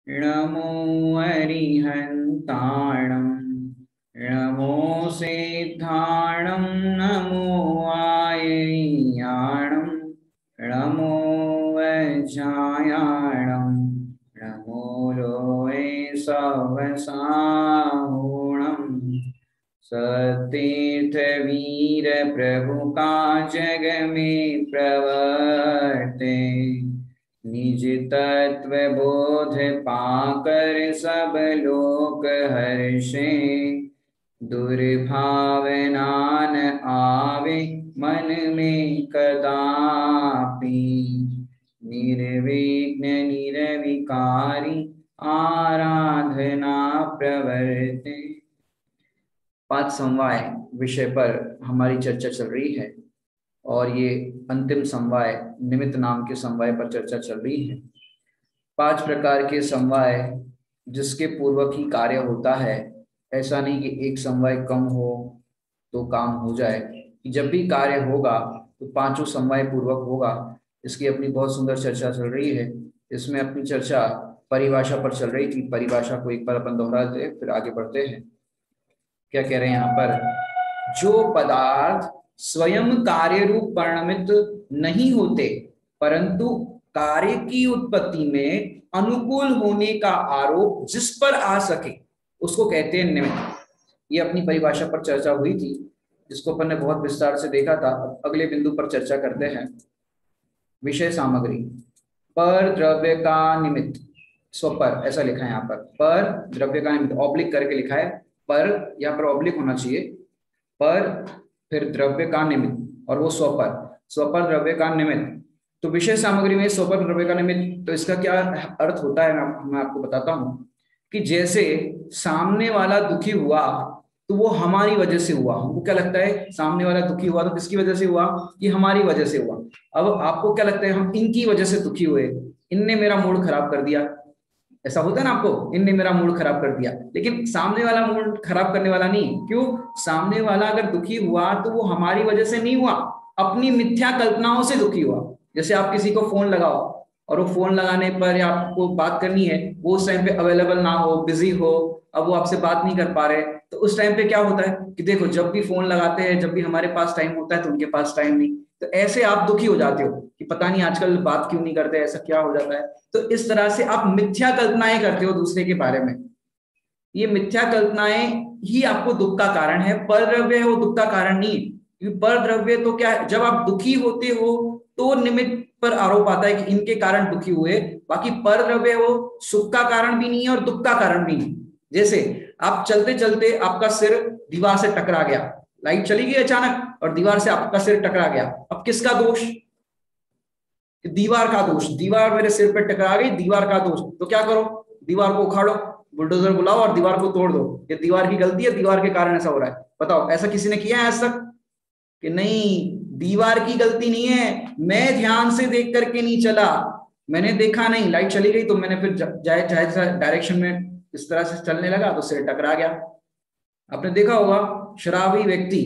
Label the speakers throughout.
Speaker 1: नमो अरिहन्ताणं नमो सिद्धाणं नमो आययाणं नमो वज्रायाणं नमो लोये सवसाहुणं सतीर्थ वीर प्रभु का जग में प्रवर्ते निज तत्व बोध पाकर सब लोक हर्षे दुर्भावना न आवे मन में कदापि निर्विघ्न निर्विकारी आराधना प्रवर्ते। 5 समवाय विषय पर हमारी चर्चा चल रही है और ये अंतिम समवाय निमित्त नाम के समवाय पर चर्चा चल रही है। 5 प्रकार के समवाय जिसके पूर्वक ही कार्य होता है। ऐसा नहीं कि एक समवाय कम हो तो काम हो जाए। जब भी कार्य होगा तो 5 समवाय पूर्वक होगा। इसकी अपनी बहुत सुंदर चर्चा चल रही है। इसमें अपनी चर्चा परिभाषा पर चल रही थी। परिभाषा को एक बार अपन दोहराते हैं फिर आगे बढ़ते हैं। क्या कह रहे हैं यहाँ पर? जो पदार्थ स्वयं कार्य रूप परिणमित नहीं होते परंतु कार्य की उत्पत्ति में अनुकूल होने का आरोप जिस पर आ सके उसको कहते हैं निमित्त। ये अपनी परिभाषा पर चर्चा हुई थी जिसको अपन ने बहुत विस्तार से देखा था। अगले बिंदु पर चर्चा करते हैं। विषय सामग्री पर द्रव्य का निमित्त स्वपर ऐसा लिखा है यहाँ पर द्रव्य का निमित्त ऑब्लिक करके लिखा है। पर यहाँ पर ऑब्लिक होना चाहिए। पर फिर द्रव्य का निमित्त और वो स्वपर द्रव्य का निमित्त। तो विषय सामग्री में स्वपर द्रव्य का निमित्त, तो इसका क्या अर्थ होता है मैं आपको बताता हूं कि जैसे सामने वाला दुखी हुआ तो वो हमारी वजह से हुआ। हमको क्या लगता है सामने वाला दुखी हुआ तो किसकी वजह से हुआ? कि हमारी वजह से हुआ। अब आपको क्या लगता है हम इनकी वजह से दुखी हुए, इनने मेरा मूड खराब कर दिया। ऐसा होता है ना आपको, इनने मेरा मूड खराब कर दिया। लेकिन सामने वाला मूड खराब करने वाला नहीं। क्यों? सामने वाला अगर दुखी हुआ तो वो हमारी वजह से नहीं हुआ, अपनी मिथ्या कल्पनाओं से दुखी हुआ। जैसे आप किसी को फोन लगाओ और वो फोन लगाने पर या आपको बात करनी है वो उस टाइम पे अवेलेबल ना हो, बिजी हो, अब वो आपसे बात नहीं कर पा रहे, तो उस टाइम पे क्या होता है कि देखो जब भी फोन लगाते हैं जब भी हमारे पास टाइम होता है तो उनके पास टाइम नहीं। तो ऐसे आप दुखी हो जाते हो कि पता नहीं आजकल बात क्यों नहीं करते, ऐसा क्या हो जाता है। तो इस तरह से आप मिथ्या कल्पनाएं करते हो दूसरे के बारे में। ये मिथ्या कल्पनाएं ही आपको दुख का कारण है। पर द्रव्य है वो दुख का कारण नहीं। क्योंकि पर द्रव्य तो क्या है, जब आप दुखी होते हो तो निमित्त पर आरोप आता है कि इनके कारण दुखी हुए। बाकी पर द्रव्य वो सुख का कारण भी नहीं है और दुख का कारण भी नहीं। जैसे आप चलते चलते आपका सिर दीवार से टकरा गया, लाइट चली गई अचानक और दीवार से आपका सिर टकरा गया। अब किसका दोष? दीवार का दोष। दीवार मेरे सिर पे टकरा गई, दीवार का दोष। तो क्या करो? दीवार को उखाड़ो, बुलडोजर बुलाओ और दीवार को तोड़ दो। ये दीवार की गलती है, दीवार के कारण ऐसा हो रहा है। बताओ ऐसा किसी ने किया है आज तक? कि नहीं, दीवार की गलती नहीं है, मैं ध्यान से देख करके नहीं चला, मैंने देखा नहीं, लाइट चली गई तो मैंने फिर जाए डायरेक्शन में इस तरह से चलने लगा तो सिर टकरा गया। आपने देखा होगा शराबी व्यक्ति,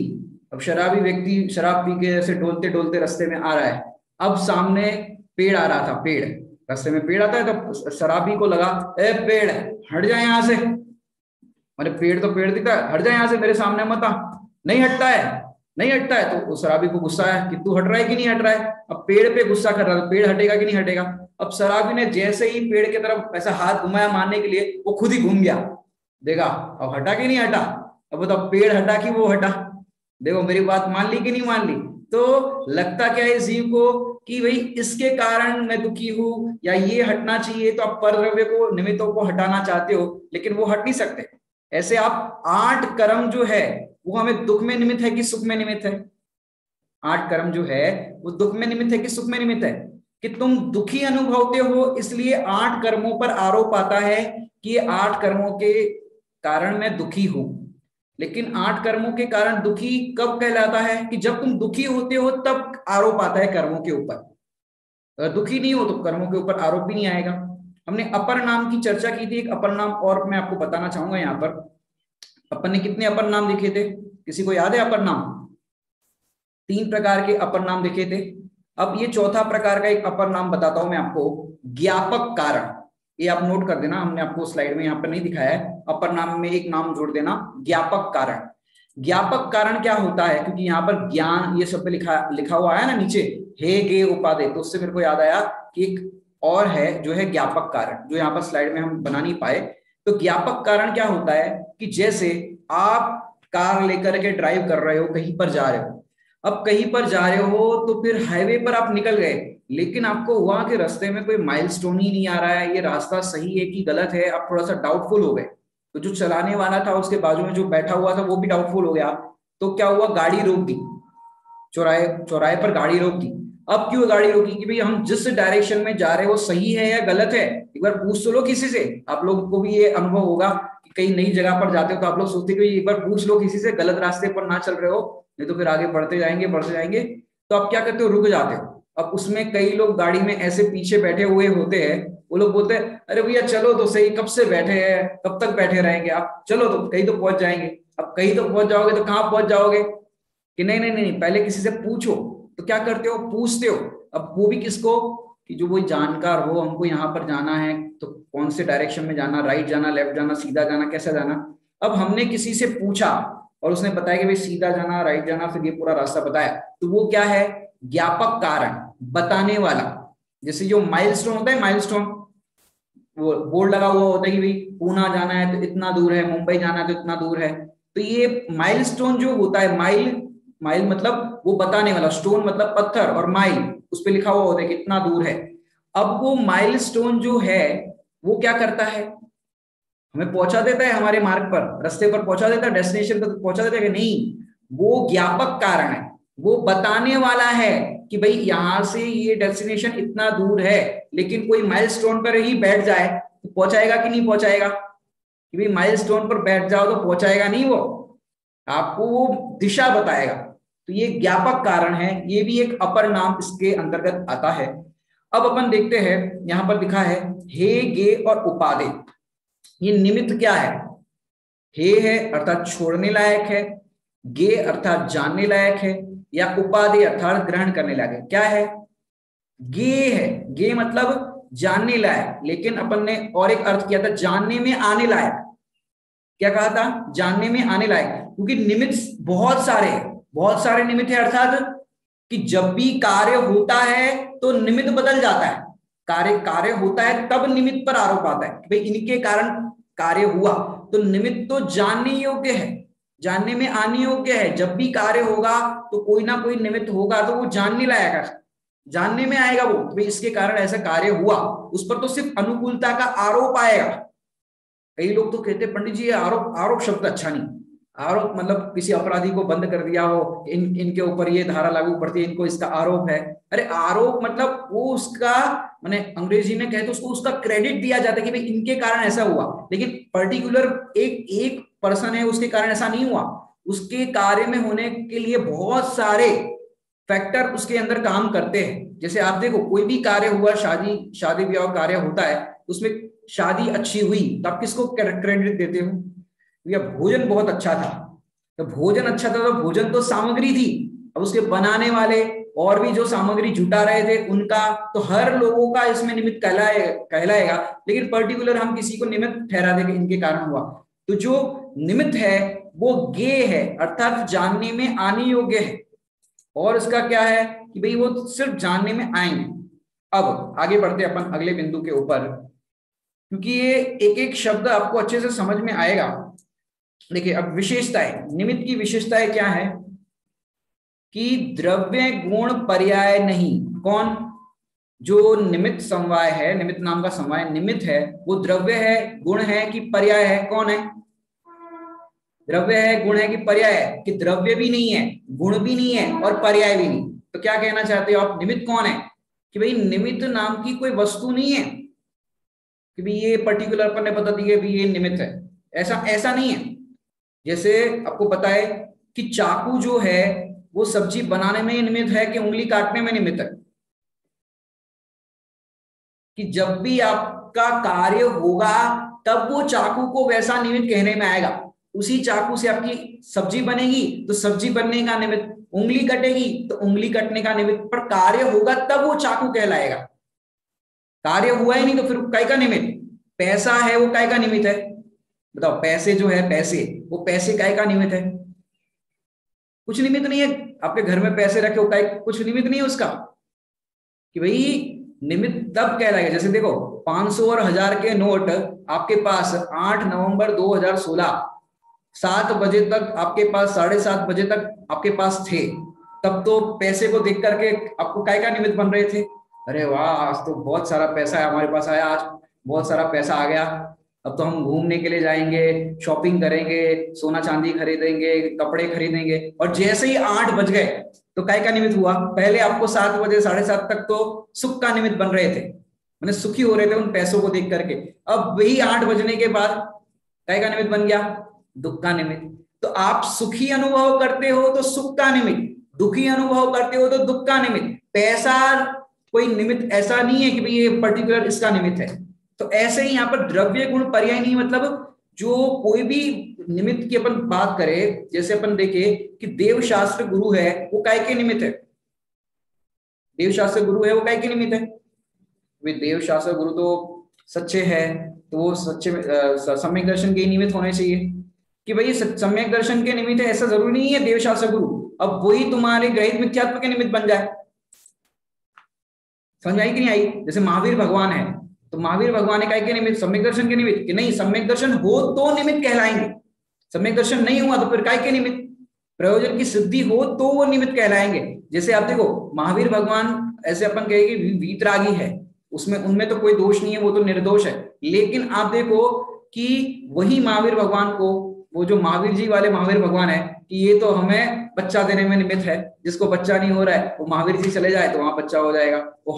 Speaker 1: अब शराबी व्यक्ति शराब पी के ऐसे डोलते डोलते रास्ते में आ रहा है। अब सामने पेड़ आ रहा था, पेड़ रास्ते में पेड़ आता है तो शराबी को लगा ए पेड़ हट जाए यहाँ से, मैंने पेड़ तो पेड़ दिखा है, हट जाए यहाँ से, मेरे सामने मत आ। नहीं हटता है, नहीं हटता है तो उस शराबी को गुस्सा है कि तू हट रहा है कि नहीं हट रहा है। अब पेड़ पे गुस्सा कर रहा है, पेड़ हटेगा कि नहीं हटेगा। अब शराबी ने जैसे ही पेड़ की तरफ ऐसा हाथ घुमाया मारने के लिए, वो खुद ही घूम गया। देखा अब हटा कि नहीं हटा। अब बताओ पेड़ हटा कि वो हटा। देखो मेरी बात मान ली कि नहीं मान ली। तो लगता क्या है इस जीव को कि भाई इसके कारण मैं दुखी हूं या ये हटना चाहिए, तो आप परद्रव्य को निमित्तों को हटाना चाहते हो लेकिन वो हट नहीं सकते। ऐसे आप 8 कर्म जो है वो हमें दुख में निमित्त है कि सुख में निमित्त है? 8 कर्म जो है वो दुख में निमित्त है कि सुख में निमित्त है? कि तुम दुखी अनुभवते हो इसलिए 8 कर्मों पर आरोप आता है कि ये 8 कर्मों के कारण मैं दुखी हूं। लेकिन 8 कर्मों के कारण दुखी कब कहलाता है? कि जब तुम दुखी होते हो तब आरोप आता है कर्मों के ऊपर। अगर दुखी नहीं हो तो कर्मों के ऊपर आरोप भी नहीं आएगा। हमने अपर नाम की चर्चा की थी। एक अपर नाम और मैं आपको बताना चाहूंगा यहाँ पर। अपन ने कितने अपर नाम लिखे थे? किसी को याद है अपर नाम? 3 प्रकार के अपर नाम लिखे थे। अब ये चौथा प्रकार का एक अपर नाम बताता हूं मैं आपको, ज्ञापक कारण। ये आप नोट कर देना, हमने आपको स्लाइड में यहाँ पर नहीं दिखाया है। अपर नाम में एक नाम जोड़ देना, ज्ञापक कारण। ज्ञापक कारण क्या होता है, क्योंकि यहाँ पर ज्ञान ये शब्द लिखा हुआ है ना नीचे, हे गे उपाधि, तो उससे मेरे को याद आया कि एक और है जो है ज्ञापक कारण, जो यहाँ पर स्लाइड में हम बना नहीं पाए। तो ज्ञापक कारण क्या होता है कि जैसे आप कार लेकर के ड्राइव कर रहे हो, कहीं पर जा रहे हो, अब कहीं पर जा रहे हो तो फिर हाईवे पर आप निकल गए, लेकिन आपको हुआ कि रास्ते में कोई माइलस्टोन ही नहीं आ रहा है, ये रास्ता सही है कि गलत है, आप थोड़ा सा डाउटफुल हो गए। तो जो चलाने वाला था उसके बाजू में जो बैठा हुआ था वो भी डाउटफुल हो गया। तो क्या हुआ, गाड़ी रोक दी, चौराहे चौराहे पर गाड़ी रोक दी। अब क्यों गाड़ी रोकी, कि भाई हम जिस डायरेक्शन में जा रहे हैं वो सही है या गलत है, एक बार पूछ तो लो किसी से। आप लोगों को भी ये अनुभव होगा कि कई नई जगह पर जाते हो तो आप लोग सोचते हो एक बार पूछ लो किसी से, गलत रास्ते पर ना चल रहे हो, नहीं तो फिर आगे बढ़ते जाएंगे। तो आप क्या करते हो, रुक जाते हो। अब उसमें कई लोग गाड़ी में ऐसे पीछे बैठे हुए होते हैं, वो लोग बोलते हैं अरे भैया चलो तो सही, कब से बैठे हैं, कब तक बैठे रहेंगे आप, चलो तो कहीं तो पहुंच जाएंगे। अब कहीं तो पहुंच जाओगे तो कहाँ पहुंच जाओगे, कि नहीं नहीं नहीं, पहले किसी से पूछो। तो क्या करते हो, पूछते हो। अब वो भी किसको, कि जो कोई जानकार हो, हमको यहाँ पर जाना है तो कौन से डायरेक्शन में जाना, राइट जाना, लेफ्ट जाना, सीधा जाना, कैसा जाना। अब हमने किसी से पूछा और उसने बताया कि भाई सीधा जाना, राइट जाना, फिर ये पूरा रास्ता बताया, तो वो क्या है, ज्ञापक कारण, बताने वाला। जैसे जो माइलस्टोन होता है, माइलस्टोन, वो बोर्ड लगा हुआ होता है कि भाई पूना जाना है तो इतना दूर है, मुंबई जाना है तो इतना दूर है। तो ये माइलस्टोन जो होता है, माइल, माइल मतलब वो बताने वाला, स्टोन मतलब पत्थर, और माइल उस पर लिखा हुआ होता है कितना दूर है। अब वो माइलस्टोन जो है वो क्या करता है, हमें पहुंचा देता है हमारे मार्ग पर, रास्ते पर पहुंचा देता है, डेस्टिनेशन पर पहुंचा देता है कि नहीं, वो ज्ञापक कारण है, वो बताने वाला है कि भाई यहां से ये डेस्टिनेशन इतना दूर है। लेकिन कोई माइलस्टोन पर ही बैठ जाए तो पहुंचाएगा कि नहीं पहुंचाएगा, कि भाई माइलस्टोन पर बैठ जाओ तो पहुंचाएगा नहीं, वो आपको वो दिशा बताएगा। तो ये ज्ञापक कारण है, ये भी एक अपर नाम इसके अंतर्गत आता है। अब अपन देखते हैं, यहां पर लिखा है हे गे और उपाधि। ये निमित्त क्या है, हे है अर्थात छोड़ने लायक है, गे अर्थात जानने लायक है, या उपाधि अर्थात ग्रहण करने लायक है। क्या है, गे है, गे मतलब जानने लायक, लेकिन अपन ने और एक अर्थ किया था जानने में आने लायक। क्या कहा था, जानने में आने लायक, क्योंकि निमित्त बहुत सारे निमित्त है, अर्थात कि जब भी कार्य होता है तो निमित्त बदल जाता है। कार्य होता है तब निमित्त पर आरोप आता है कि भाई इनके कारण कार्य हुआ, तो निमित्त तो जानने योग्य है, जानने में आने योग्य है। जब भी कार्य होगा तो कोई ना कोई निमित्त होगा, तो वो जानने लायक है, जानने में आएगा वो, भाई इसके कारण ऐसा कार्य हुआ। उस पर तो सिर्फ अनुकूलता का आरोप आएगा। कई लोग तो कहते हैं पंडित जी ये आरोप, आरोप शब्द अच्छा नहीं, आरोप मतलब किसी अपराधी को बंद कर दिया हो, इनके ऊपर ये धारा लागू पड़ती है, इनको इसका आरोप है। अरे आरोप मतलब वो उसका, मैंने अंग्रेजी में कहे तो उसको उसका क्रेडिट दिया जाता है कि भाई इनके कारण ऐसा हुआ, लेकिन पर्टिकुलर एक एक पर्सन है उसके कारण ऐसा नहीं हुआ। उसके कार्य में होने के लिए बहुत सारे फैक्टर उसके अंदर काम करते हैं। जैसे आप देखो कोई भी कार्य हुआ, शादी ब्याह कार्य होता है, उसमें शादी अच्छी हुई तो आप किसको क्रेडिट देते हो, या भोजन बहुत अच्छा था। तो भोजन अच्छा था तो भोजन तो सामग्री थी, अब उसके बनाने वाले और भी जो सामग्री जुटा रहे थे उनका, तो हर लोगों का इसमें निमित्त कहलाएगा। लेकिन पर्टिकुलर हम किसी को निमित्त ठहरा देंगे इनके कारण हुआ। तो जो निमित्त है वो गे है, अर्थात जानने में आने योग्य है, और इसका क्या है कि भाई वो सिर्फ जानने में आएंगे। अब आगे बढ़ते अपन अगले बिंदु के ऊपर, क्योंकि ये एक एक शब्द आपको अच्छे से समझ में आएगा। देखिए अब विशेषताएं, निमित्त की विशेषताएं क्या है, कि द्रव्य गुण पर्याय नहीं। कौन, जो निमित्त समवाय है, निमित्त नाम का समवाय निमित्त है, वो द्रव्य है, गुण है कि पर्याय है, कौन है, द्रव्य है, गुण है कि पर्याय है, कि द्रव्य भी नहीं है, गुण भी नहीं है और पर्याय भी नहीं। तो क्या कहना चाहते हो आप, निमित्त कौन है, कि भाई निमित्त नाम की कोई वस्तु नहीं है कि भाई ये पर्टिकुलर अपन ने बता दिया भाई ये निमित्त है, ऐसा ऐसा नहीं है। जैसे आपको पता है कि चाकू जो है वो सब्जी बनाने में निमित्त है कि उंगली काटने में निमित्त है, कि जब भी आपका कार्य होगा तब वो चाकू को वैसा निमित्त कहने में आएगा। उसी चाकू से आपकी सब्जी बनेगी तो सब्जी बनने का निमित्त, उंगली कटेगी तो उंगली कटने का निमित्त, पर कार्य होगा तब वो चाकू कहलाएगा। कार्य हुआ ही नहीं तो फिर काय का निमित्त, पैसा है वो काय का निमित्त है? बताओ, पैसे जो है, पैसे, वो पैसे काय का निमित्त है? कुछ निमित्त नहीं है। आपके घर में पैसे रखे हो, काय कुछ निमित्त नहीं है उसका कि भाई निमित्त तब कहलाएगा। जैसे देखो 500 और 1000 के नोट आपके पास 8 नवंबर 2016 7 बजे तक आपके पास, 7:30 बजे तक आपके पास थे, तब तो पैसे को देख करके आपको काय का निमित्त बन रहे थे? अरे वाह, आज तो बहुत सारा पैसा है हमारे पास आया, आज बहुत सारा पैसा आ गया, अब तो हम घूमने के लिए जाएंगे, शॉपिंग करेंगे, सोना चांदी खरीदेंगे, कपड़े खरीदेंगे। और जैसे ही 8 बज गए तो काय का निमित्त हुआ? पहले आपको 7 बजे 7:30 तक तो सुख का निमित्त बन रहे थे, मैंने सुखी हो रहे थे उन पैसों को देख करके। अब वही 8 बजने के बाद काय का निमित्त बन गया? दुख का निमित्त। तो आप सुखी अनुभव करते हो तो सुख का निमित्त, दुखी अनुभव करते हो तो दुख का निमित्त। पैसा कोई निमित्त ऐसा नहीं है कि भाई ये पर्टिकुलर इसका निमित्त है। तो ऐसे ही यहाँ पर द्रव्य गुण पर्याय नहीं, मतलब जो कोई भी निमित्त की अपन बात करें, जैसे अपन देखे कि देवशास्त्र गुरु है वो काय के निमित्त है? देवशास्त्र गुरु है वो काय के निमित्त है? वे देवशास्त्र गुरु तो सच्चे है, तो वो सच्चे सम्यक दर्शन के निमित्त होने चाहिए कि भाई सम्यक दर्शन के निमित्त है, ऐसा जरूरी नहीं है देवशास्त्र गुरु। अब वही तुम्हारे ग्रहित मिथ्यात्व के निमित्त बन जाए। समझ आई कि नहीं आई? जैसे महावीर भगवान है, तो महावीर भगवान है काय के निमित्त? सम्यक दर्शन के निमित्त। कि नहीं, सम्यक दर्शन हो तो निमित्त कहलाएंगे, सम्यक दर्शन नहीं हुआ तो फिर काय के निमित्त? प्रयोजन की सिद्धि हो तो वो निमित्त कहलाएंगे। जैसे आप देखो महावीर भगवान, ऐसे अपन कहेंगे वीतरागी है, उसमें उनमें तो कोई दोष नहीं है, वो तो निर्दोष है। लेकिन आप देखो कि वही महावीर भगवान को, वो जो महावीर जी वाले महावीर भगवान है, कि ये तो हमें बच्चा देने में निमित्त है, जिसको बच्चा नहीं हो रहा है वो महावीर जी चले जाए तो वहां बच्चा हो जाएगा, वो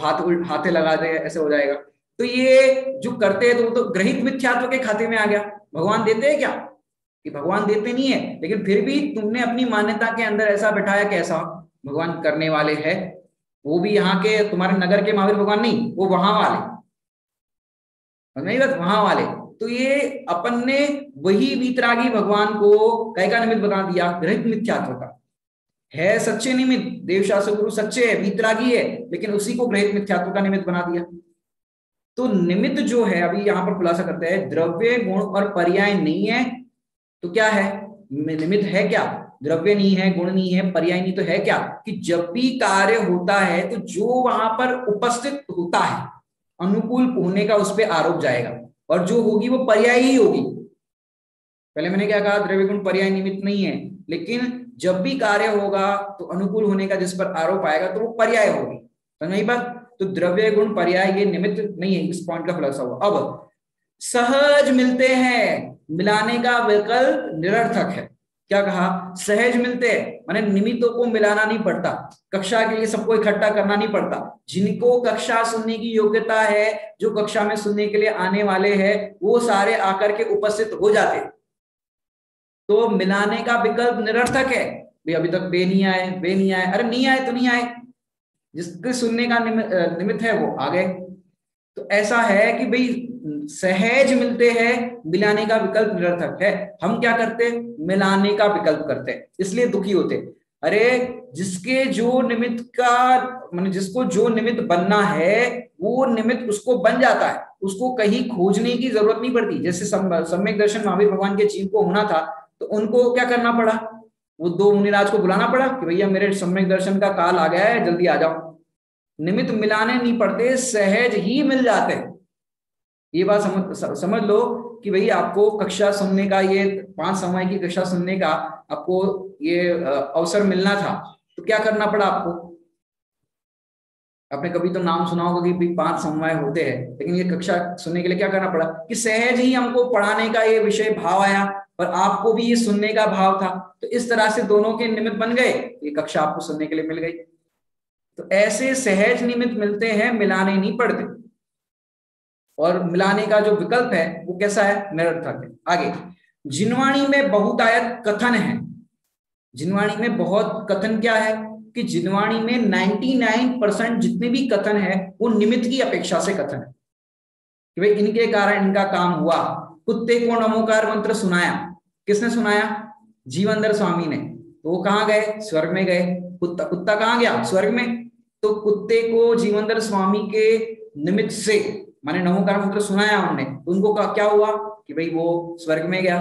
Speaker 1: हाथे लगा दे ऐसे हो जाएगा। तो ये जो करते हैं तो वो तो ग्रहित मिथ्यात्व के खाते में आ गया। भगवान देते हैं क्या? कि भगवान देते नहीं है, लेकिन फिर भी तुमने अपनी मान्यता के अंदर ऐसा बैठाया कि ऐसा भगवान करने वाले है। वो भी यहाँ के तुम्हारे नगर के महावीर भगवान नहीं, वो वहां वाले, नहीं बस वहां वाले। तो ये अपन ने वही वीतरागी भगवान को काय का निमित्त बना दिया? ग्रहित मिथ्यात्व का। है सच्चे निमित्त, देवशास्त्र गुरु सच्चे है, वीतरागी है, लेकिन उसी को ग्रहित मिथ्यात्व का निमित्त बना दिया। तो निमित्त जो है, अभी यहाँ पर खुलासा करते हैं, द्रव्य गुण और पर्याय नहीं है तो क्या है? निमित्त है क्या? द्रव्य नहीं है, गुण नहीं है, पर्याय नहीं, तो है क्या? कि जब भी कार्य होता है तो जो वहां पर उपस्थित होता है अनुकूल होने का उस पर आरोप जाएगा, और जो होगी वो पर्याय ही होगी। पहले मैंने क्या कहा? द्रव्य गुण पर्याय निमित्त नहीं है, लेकिन जब भी कार्य होगा तो अनुकूल होने का जिस पर आरोप आएगा तो वो पर्याय होगी। तो नहीं बात? तो द्रव्य गुण पर्याय ये निमित्त नहीं है, इस पॉइंट का खुलासा हुआ। अब सहज मिलते हैं, मिलाने का विकल्प निरर्थक है। क्या कहा? सहज मिलते हैं, माने निमित्तों को मिलाना नहीं पड़ता, कक्षा के लिए सबको इकट्ठा करना नहीं पड़ता। जिनको कक्षा सुनने की योग्यता है, जो कक्षा में सुनने के लिए आने वाले हैं, वो सारे आकर के उपस्थित हो जाते। तो मिलाने का विकल्प निरर्थक है। भाई अभी तक बे नहीं आए, बे नहीं आए, अरे नहीं आए तो नहीं आए, जिसके सुनने का निमित्त है वो आ गए। तो ऐसा है कि भाई सहज मिलते हैं, मिलाने का विकल्प निरर्थक है। हम क्या करते? मिलाने का विकल्प करते हैं, इसलिए दुखी होते। अरे जिसके जो निमित्त का, माने जिसको जो निमित्त बनना है वो निमित्त उसको बन जाता है, उसको कहीं खोजने की जरूरत नहीं पड़ती। जैसे सम्यक दर्शन महावीर भगवान के जीव को होना था, तो उनको क्या करना पड़ा? वो 2 मुनिराज को बुलाना पड़ा कि भैया मेरे सम्यक दर्शन का काल आ गया है, जल्दी आ जाओ। निमित्त मिलाने नहीं पड़ते, सहज ही मिल जाते हैं। ये बात समझ लो कि भाई आपको कक्षा सुनने का, ये 5 समय की कक्षा सुनने का आपको ये अवसर मिलना था, तो क्या करना पड़ा आपको? आपने कभी तो नाम सुना होगा कि 5 समय होते हैं, लेकिन ये कक्षा सुनने के लिए क्या करना पड़ा? कि सहज ही हमको पढ़ाने का ये विषय भाव आया, और आपको भी ये सुनने का भाव था, तो इस तरह से दोनों के निमित्त बन गए, ये कक्षा आपको सुनने के लिए मिल गई। तो ऐसे सहज निमित्त मिलते हैं, मिलाने नहीं पड़ते। और मिलाने का जो विकल्प है वो कैसा है? निरर्थक है। आगे, जिनवाणी में बहुतायत कथन है। जिनवाणी में बहुत कथन क्या है? कि जिनवाणी में 99% जितने भी कथन है वो निमित्त की अपेक्षा से कथन है कि भाई इनके कारण इनका काम हुआ। कुत्ते को नमोकार मंत्र सुनाया, किसने सुनाया? जीवनधर स्वामी ने। तो वो कहाँ गए? स्वर्ग में गए। कुत्ता कहाँ गया? स्वर्ग में। तो कुत्ते को जीवनधर स्वामी के निमित्त से, माने नमोकार मंत्र सुनाया हमने, तो उनको क्या हुआ कि भाई वो स्वर्ग में गया।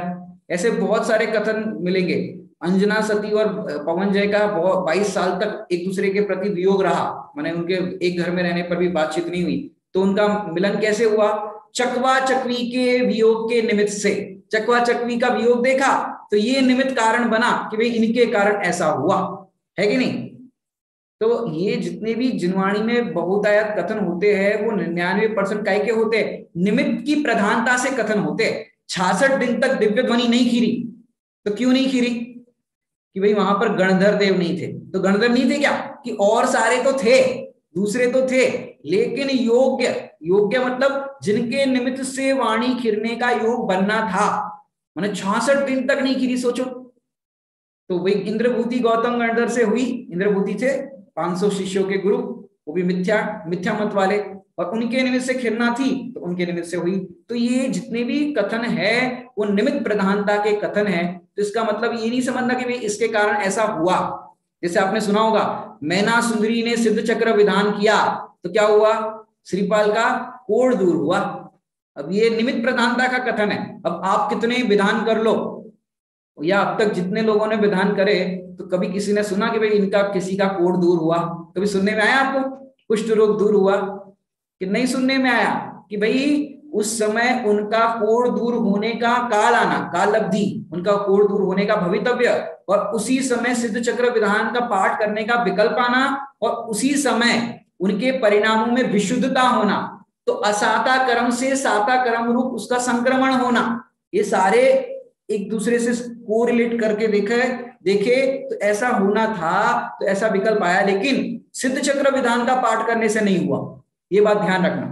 Speaker 1: ऐसे बहुत सारे कथन मिलेंगे। अंजना सती और पवन जय का 22 साल तक एक दूसरे के प्रति वियोग रहा, माने उनके एक घर में रहने पर भी बातचीत नहीं हुई, तो उनका मिलन कैसे हुआ? चकवा चकवी के वियोग के निमित्त से। चकवा चकवी का वियोग देखा तो ये निमित्त कारण बना कि भाई इनके कारण ऐसा हुआ, है कि नहीं? तो ये जितने भी जिनवाणी में बहुतायत कथन होते हैं वो 99% काय के होते हैं? निमित्त की प्रधानता से कथन होते हैं। 66 दिन तक दिव्य ध्वनि नहीं खीरी, तो क्यों नहीं खीरी? कि भाई वहां पर गणधर देव नहीं थे, तो गणधर नहीं थे क्या? कि और सारे तो थे, दूसरे तो थे, लेकिन योग्य मतलब जिनके निमित्त से वाणी खिरने का योग बनना था, मैंने 66 दिन तक नहीं खीरी। सोचो तो भाई इंद्रभूति गौतम गणधर से हुई, इंद्रभूति थे 500 शिष्यों के गुरु, वो भी मिथ्या मत वाले, और उनके निमित्त से खिरना थी तो उनके निमित्त से हुई। तो ये जितने भी कथन है वो निमित्त प्रधानता के कथन है। तो इसका मतलब ये नहीं समझना कि भाई इसके कारण ऐसा हुआ। जैसे आपने सुना होगा मैना सुंदरी ने सिद्ध चक्र विधान किया तो क्या हुआ? श्रीपाल का कोढ़ दूर हुआ। अब ये निमित्त प्रधानता का कथन है। अब आप कितने विधान कर लो, या अब तक जितने लोगों ने विधान करे, तो कभी किसी ने सुना कि भाई इनका किसी का कोढ़ दूर हुआ? कभी सुनने में आया आपको कुष्ठ रोग दूर हुआ? कि नहीं सुनने में आया कि भाई उस समय उनका कोढ़ दूर होने का काल आना, काल अवधि, उनका कोढ़ दूर होने का भवितव्य, और उसी समय सिद्ध चक्र विधान का पाठ करने का विकल्प आना, और उसी समय उनके परिणामों में विशुद्धता होना, तो असाता कर्म से साता कर्म रूप उसका संक्रमण होना, ये सारे एक दूसरे से कोरिलेट करके देखे तो ऐसा होना था, तो ऐसा विकल्प आया। लेकिन सिद्ध चक्र विधान का पाठ करने से नहीं हुआ, ये बात ध्यान रखना।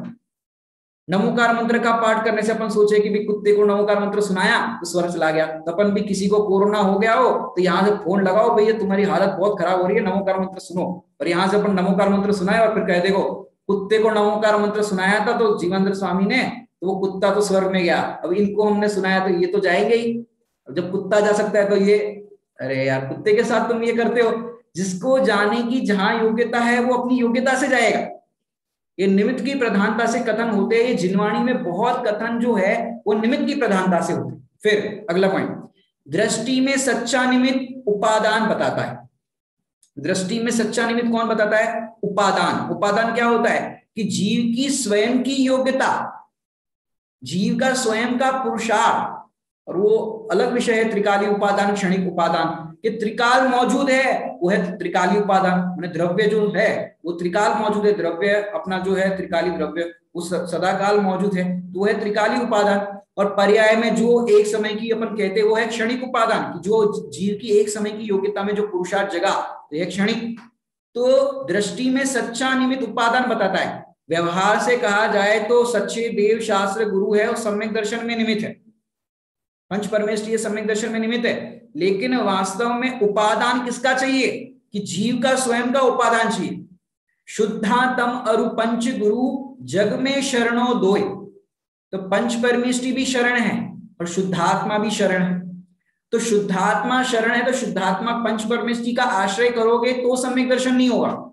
Speaker 1: नमोकार मंत्र का पाठ करने से अपन सोचे कि भी कुत्ते को नमोकार मंत्र सुनाया तो स्वर चला गया, तो अपन भी किसी को कोरोना हो गया हो तो यहाँ से फोन लगाओ, भैया तुम्हारी हालत बहुत खराब हो रही है, नमोकार मंत्र सुनो, और यहाँ से अपन नमोकार मंत्र सुनाए और फिर कह देखो कुत्ते को नमोकार मंत्र सुनाया था तो जीवेंद्र स्वामी ने, तो वो कुत्ता तो स्वर्ग में गया, अब इनको हमने सुनाया तो ये तो जाएंगे ही। जब कुत्ता जा सकता है तो ये, अरे यार कुत्ते के साथ तुम ये करते हो। जिसको जाने की जहां योग्यता है वो अपनी योग्यता से जाएगा। ये निमित्त की प्रधानता से कथन होते हैं। ये जिनवाणी में बहुत कथन जो है वो निमित्त की प्रधानता से होते हैं। फिर अगला पॉइंट, दृष्टि में सच्चा निमित्त उपादान बताता है। दृष्टि में सच्चा निमित्त कौन बताता है? उपादान। उपादान क्या होता है? कि जीव की स्वयं की योग्यता, जीव का स्वयं का पुरुषार्थ, और वो अलग विषय है त्रिकाली उपादान, क्षणिक उपादान। कि त्रिकाल मौजूद है वो है त्रिकाली उपादान, माने द्रव्य जो है वो त्रिकाल मौजूद है, द्रव्य अपना जो है त्रिकाली द्रव्य वो सदाकाल मौजूद है, तो वो है त्रिकाली उपादान। और पर्याय में जो एक समय की अपन कहते हैं वो है क्षणिक उपादान, जो जीव की एक समय की योग्यता में जो पुरुषार्थ जगा तो यह क्षणिक। तो दृष्टि में सच्चा निमित्त उपादान बताता है। व्यवहार से कहा जाए तो सच्चे देव शास्त्र गुरु है और सम्यक दर्शन में निमित्त है, पंच परमेष्ठीय सम्यक दर्शन में निमित्त है। लेकिन वास्तव में उपादान किसका चाहिए? कि जीव का स्वयं का उपादान चाहिए। शुद्धातम अरु पंच गुरु जग में शरणों दोय, तो पंच परमेष्ठी भी शरण है और शुद्धात्मा भी शरण है। तो शुद्धात्मा शरण है तो शुद्धात्मा पंच परमेष्ठी का आश्रय करोगे तो सम्यक दर्शन नहीं होगा,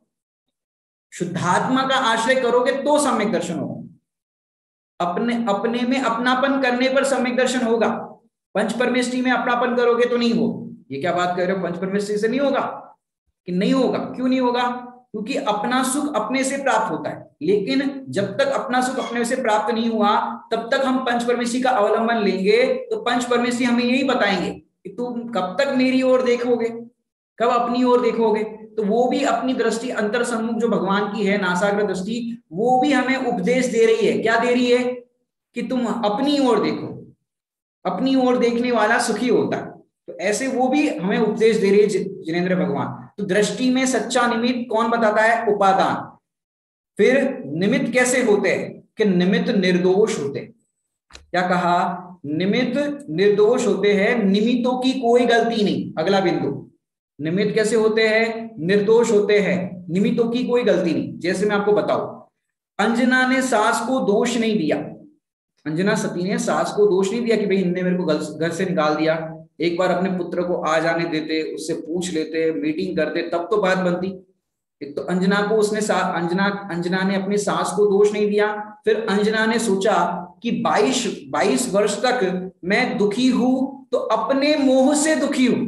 Speaker 1: शुद्धात्मा का आश्रय करोगे तो सम्यक दर्शन होगा। अपने में अपनापन करने पर सम्यक दर्शन होगा, पंच परमेष्ठी में अपनापन करोगे तो नहीं होगा। ये क्या बात कर रहे हो? पंच परमेष्ठी से नहीं होगा? कि नहीं होगा। क्यों नहीं होगा? क्योंकि अपना सुख अपने से प्राप्त होता है, लेकिन जब तक अपना सुख अपने से प्राप्त नहीं हुआ तब तक हम पंच परमेष्ठी का अवलंबन लेंगे, तो पंच परमेष्ठी हमें यही बताएंगे कि तुम कब तक मेरी ओर देखोगे, कब अपनी ओर देखोगे। तो वो भी अपनी दृष्टि अंतर सम्मुख जो भगवान की है, नासाग्र दृष्टि, वो भी हमें उपदेश दे रही है। क्या दे रही है? कि तुम अपनी ओर देखो, अपनी ओर देखने वाला सुखी होता है। तो ऐसे वो भी हमें उपदेश दे रही है जिनेंद्र भगवान। तो दृष्टि में सच्चा निमित्त कौन बताता है? उपादान। फिर निमित्त कैसे होते हैं? कि निमित्त निर्दोष होते हैं। क्या कहा? निमित्त निर्दोष होते हैं, निमित्तों की कोई गलती नहीं। अगला बिंदु, निमित्त कैसे होते हैं? निर्दोष होते हैं, निमित्तों की कोई गलती नहीं। जैसे मैं आपको बताऊं, अंजना ने सास को दोष नहीं दिया, अंजना सती ने सास को दोष नहीं दिया कि भाई इनने मेरे को घर से निकाल दिया। एक बार अपने पुत्र को आ जाने देते, उससे पूछ लेते, मीटिंग करते, तब तो बात बनती। एक तो अंजना को उसने अंजना ने अपनी सास को दोष नहीं दिया। फिर अंजना ने सोचा कि 22 वर्ष तक मैं दुखी हूं तो अपने मोह से दुखी हूं।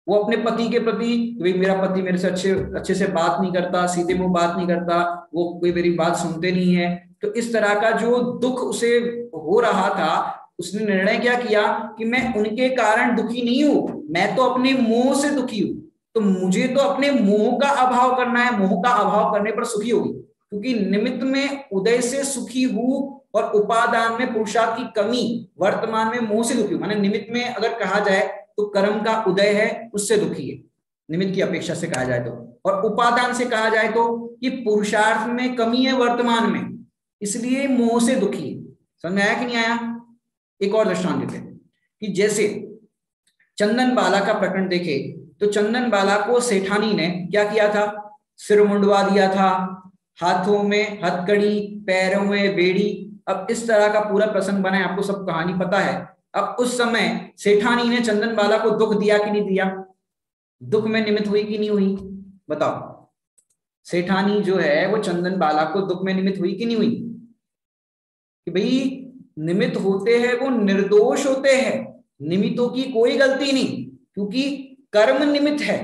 Speaker 1: वो अपने पति के प्रति, भाई मेरा पति मेरे से अच्छे से बात नहीं करता, सीधे मुंह बात नहीं करता, वो कोई मेरी बात सुनते नहीं है। तो इस तरह का जो दुख उसे हो रहा था, उसने निर्णय क्या किया कि मैं उनके कारण दुखी नहीं हूं, मैं तो अपने मोह से दुखी हूं। तो मुझे तो अपने मोह का अभाव करना है, मोह का अभाव करने पर सुखी होगी। क्योंकि निमित्त में उदय से सुखी हूं और उपादान में पुरुषार्थ की कमी, वर्तमान में मोह से दुखी हूं। माने निमित्त में अगर कहा जाए तो कर्म का उदय है, उससे दुखी है निमित्त की अपेक्षा से कहा जाए तो। और उपादान से कहा जाए तो कि पुरुषार्थ में कमी है वर्तमान में, इसलिए मोह से दुखी है। समझ में आया कि नहीं आया? एक और दृष्टांत देते हैं कि जैसे चंदन बाला का प्रकरण देखे तो चंदन बाला को सेठानी ने क्या किया था? सिर मुंडवा दिया था, हाथों में हथकड़ी, पैरों में बेड़ी। अब इस तरह का पूरा प्रसंग बना है, आपको सब कहानी पता है। अब उस समय सेठानी ने चंदन बाला को दुख दिया कि नहीं दिया? दुख में निमित्त हुई कि नहीं हुई? बताओ। सेठानी जो है वो चंदन बाला को दुख में निमित्त हुई कि नहीं हुई? कि भाई निमित्त होते हैं वो निर्दोष होते हैं, निमित्तों की कोई गलती नहीं, क्योंकि कर्म निमित्त है।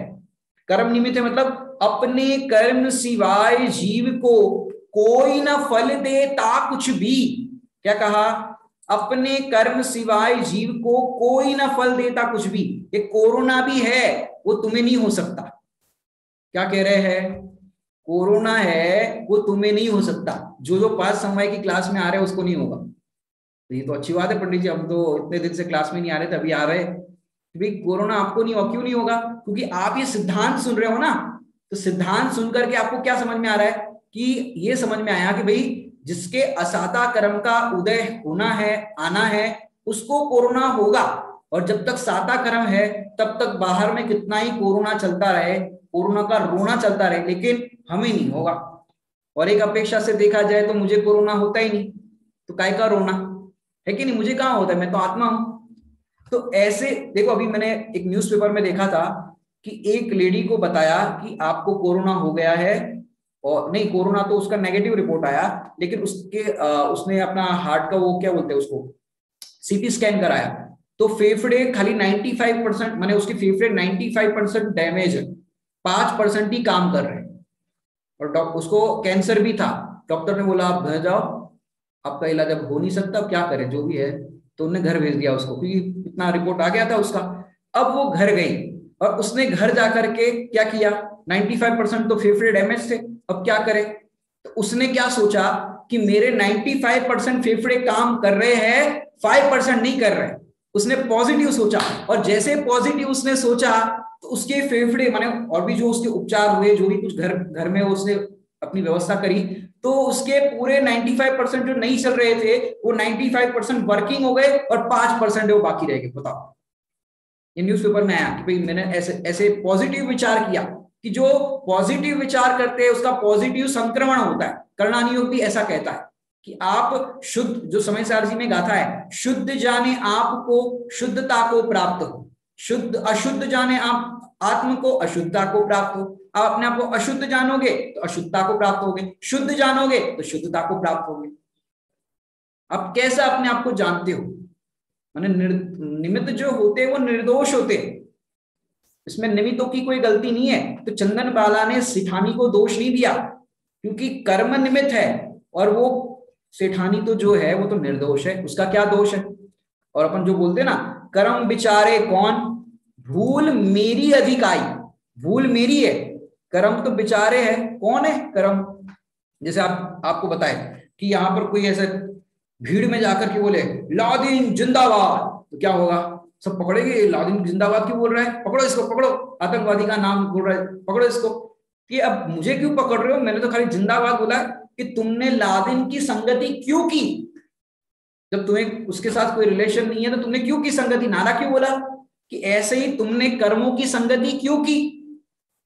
Speaker 1: कर्म निमित्त है मतलब अपने कर्म सिवाय जीव को कोई ना फल देता कुछ भी। क्या कहा? अपने कर्म सिवाय जीव को कोई ना फल देता कुछ भी। ये कोरोना भी है, वो तुम्हें नहीं हो सकता। क्या कह रहे हैं? कोरोना है वो तुम्हें नहीं हो सकता, जो 5 समय की क्लास में आ रहे हैं उसको नहीं होगा। तो ये तो अच्छी बात है पंडित जी, हम तो इतने दिन से क्लास में नहीं आ रहे थे, अभी आ रहे। भाई कोरोना आपको नहीं होगा, क्यों नहीं होगा? क्योंकि आप ये सिद्धांत सुन रहे हो ना। तो सिद्धांत सुन करके आपको क्या समझ में आ रहा है? कि ये समझ में आया कि भाई जिसके असाता कर्म का उदय होना है, आना है, उसको कोरोना होगा। और जब तक साता कर्म है तब तक बाहर में कितना ही कोरोना चलता रहे, कोरोना का रोना चलता रहे, लेकिन हमें नहीं होगा। और एक अपेक्षा से देखा जाए तो मुझे कोरोना होता ही नहीं, तो काय का रोना है कि नहीं? मुझे कहाँ होता है, मैं तो आत्मा हूं। तो ऐसे देखो, अभी मैंने एक न्यूज़पेपर में देखा था कि एक लेडी को बताया कि आपको कोरोना हो गया है, और नहीं कोरोना तो उसका नेगेटिव रिपोर्ट आया, लेकिन उसने अपना हार्ट का वो क्या बोलते हैं उसको, सीटी स्कैन कराया, तो फेफड़े खाली 95%, माने उसके फेफड़े 95% डैमेज है, 5% ही काम कर रहे हैं। और उसको कैंसर भी था। डॉक्टर ने बोला आप घर जाओ, आपका इलाज अब हो नहीं सकता, क्या करें जो भी है। तो उन्होंने घर भेज दिया उसको, क्योंकि इतना रिपोर्ट आ गया था उसका। अब वो घर गई और उसने घर जाकर के क्या किया, 95% तो फेफड़े डैमेज थे, अब क्या करे? तो उसने क्या सोचा कि मेरे 95% फेफड़े काम कर रहे हैं, 5% नहीं कर रहे। उसने पॉजिटिव सोचा, और जैसे पॉजिटिव उसने सोचा तो उसके फेफड़े माने और भी जो उसके उपचार हुए, जो भी कुछ घर में उसने अपनी व्यवस्था करी, तो उसके पूरे 95% जो नहीं चल रहे थे वो 95% वर्किंग हो गए और 5% वो बाकी रह गए। बताओ, ये न्यूज़पेपर में आया कि भाई मैंने ऐसे पॉजिटिव विचार किया, कि जो पॉजिटिव विचार करते हैं उसका पॉजिटिव संक्रमण होता है। करणानी योग भी ऐसा कहता है कि आप शुद्ध, जो समय सारजी में गाथा है, शुद्ध जाने आपको शुद्धता को प्राप्त हो, शुद्ध अशुद्ध जाने आप आत्म को अशुद्धता को प्राप्त हो। आप अपने आप को अशुद्ध जानोगे तो अशुद्धता को प्राप्त होगे, शुद्ध जानोगे तो शुद्धता को प्राप्त होगे। आप कैसा अपने आप को जानते हो? माने निमित्त जो होते हैं वो निर्दोष होते हैं, इसमें निमित्तों की कोई गलती नहीं है। तो चंदन बाला ने सेठानी को दोष नहीं दिया, क्योंकि कर्म निमित्त है, और वो सेठानी तो जो है वो तो निर्दोष है, उसका क्या दोष है? और अपन जो बोलते हैं ना, कर्म बिचारे कौन, भूल मेरी अधिकाई, भूल मेरी है, कर्म तो बिचारे है। कौन है कर्म? जैसे आपको बताए कि यहाँ पर कोई ऐसे भीड़ में जाकर के बोले लादिन जिंदाबाद, तो क्या होगा? सब पकड़ेंगे, लादिन जिंदाबाद क्यों बोल रहा है, पकड़ो इसको, पकड़ो, आतंकवादी का नाम बोल रहा है, पकड़ो इसको। कि अब मुझे क्यों पकड़ रहे हो, मैंने तो खाली जिंदाबाद बोला कि तुमने लादिन की संगति क्यों की? जब तुम्हें उसके साथ कोई रिलेशन नहीं है तो तुमने क्यों की संगति? नारा क्यों बोला? कि ऐसे ही तुमने कर्मों की संगति क्यों की?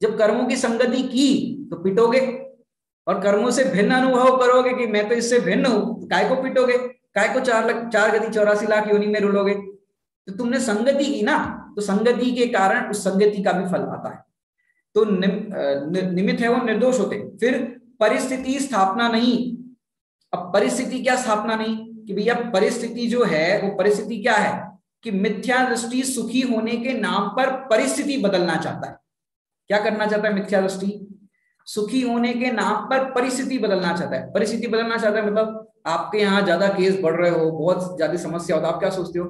Speaker 1: जब कर्मों की संगति की तो पिटोगे, और कर्मों से भिन्न अनुभव करोगे कि मैं तो इससे भिन्न हूं, काय को पिटोगे, काय को 4 गति 84 लाख योनि में रुलोगे? तो तुमने संगति की ना, तो संगति के कारण उस संगति का भी फल आता है। तो निमित्त है वो निर्दोष होते। फिर परिस्थिति स्थापना नहीं। अब परिस्थिति क्या स्थापना नहीं, कि भैया परिस्थिति जो है वो परिस्थिति क्या है कि मिथ्या दृष्टि सुखी होने के नाम पर परिस्थिति बदलना चाहता है। क्या करना चाहता है मिथ्या दृष्टि? सुखी होने के नाम पर परिस्थिति बदलना चाहता है। परिस्थिति बदलना चाहता है मतलब आपके यहाँ ज्यादा केस बढ़ रहे हो, बहुत ज्यादा समस्या होता है, आप क्या सोचते हो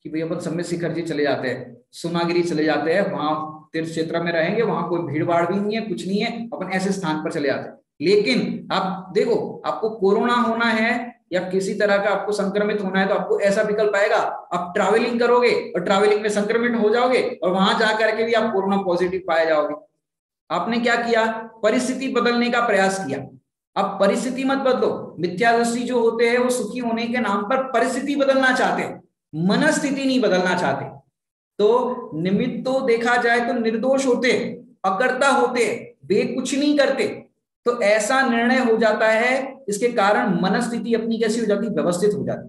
Speaker 1: कि भैया अपन सम्मेत शिखर जी चले जाते हैं, सोनागिरी चले जाते हैं, वहां तीर्थ क्षेत्र में रहेंगे, वहां कोई भीड़ भाड़ भी नहीं है, कुछ नहीं है, अपन ऐसे स्थान पर चले जाते हैं। लेकिन आप देखो, आपको कोरोना होना है या किसी तरह का आपको संक्रमित होना है तो आपको ऐसा विकल्प आएगा, आप ट्रैवलिंग करोगे और ट्रैवलिंग में संक्रमित हो जाओगे और वहां जाकर के भी आप कोरोना पॉजिटिव पाए जाओगे। आपने क्या किया? परिस्थिति बदलने का प्रयास किया। अब परिस्थिति मत बदलो। मिथ्या दृष्टि जो होते हैं वो सुखी होने के नाम पर परिस्थिति बदलना चाहते हैं, मनस्थिति नहीं बदलना चाहते। तो निमित्त तो देखा जाए तो निर्दोष होते, अकर्ता होते, वे कुछ नहीं करते, तो ऐसा निर्णय हो जाता है। इसके कारण मनस्थिति अपनी कैसी हो जाती? व्यवस्थित हो जाती।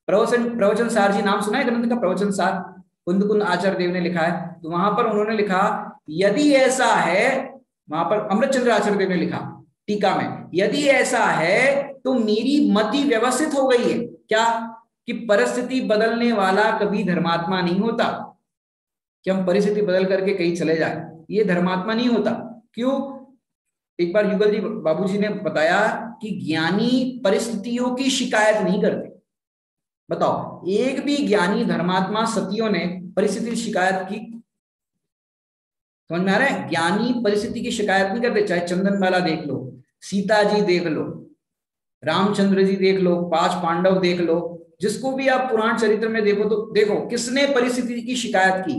Speaker 1: प्रवचन सार जी नाम सुना है ग्रंथ का? प्रवचन सार कुंद आचार्य देव ने लिखा है। तो वहां पर उन्होंने लिखा, यदि ऐसा है, वहां पर अमृतचंद्र आचार्य देव ने लिखा टीका में, यदि ऐसा है तो मेरी मति व्यवस्थित हो गई है। क्या? कि परिस्थिति बदलने वाला कभी धर्मात्मा नहीं होता। कि हम परिस्थिति बदल करके कहीं चले जाए, ये धर्मात्मा नहीं होता। क्यों? एक बार युगल जी बाबूजी ने बताया कि ज्ञानी परिस्थितियों की शिकायत नहीं करते। बताओ, एक भी ज्ञानी धर्मात्मा सतियों ने परिस्थिति की शिकायत की? समझ में आ रहा है? ज्ञानी परिस्थिति की शिकायत नहीं करते। चाहे चंदनबाला देख लो, सीता जी देख लो, रामचंद्र जी देख लो, 5 पांडव देख लो, जिसको भी आप पुराण चरित्र में देखो तो देखो किसने परिस्थिति की शिकायत की।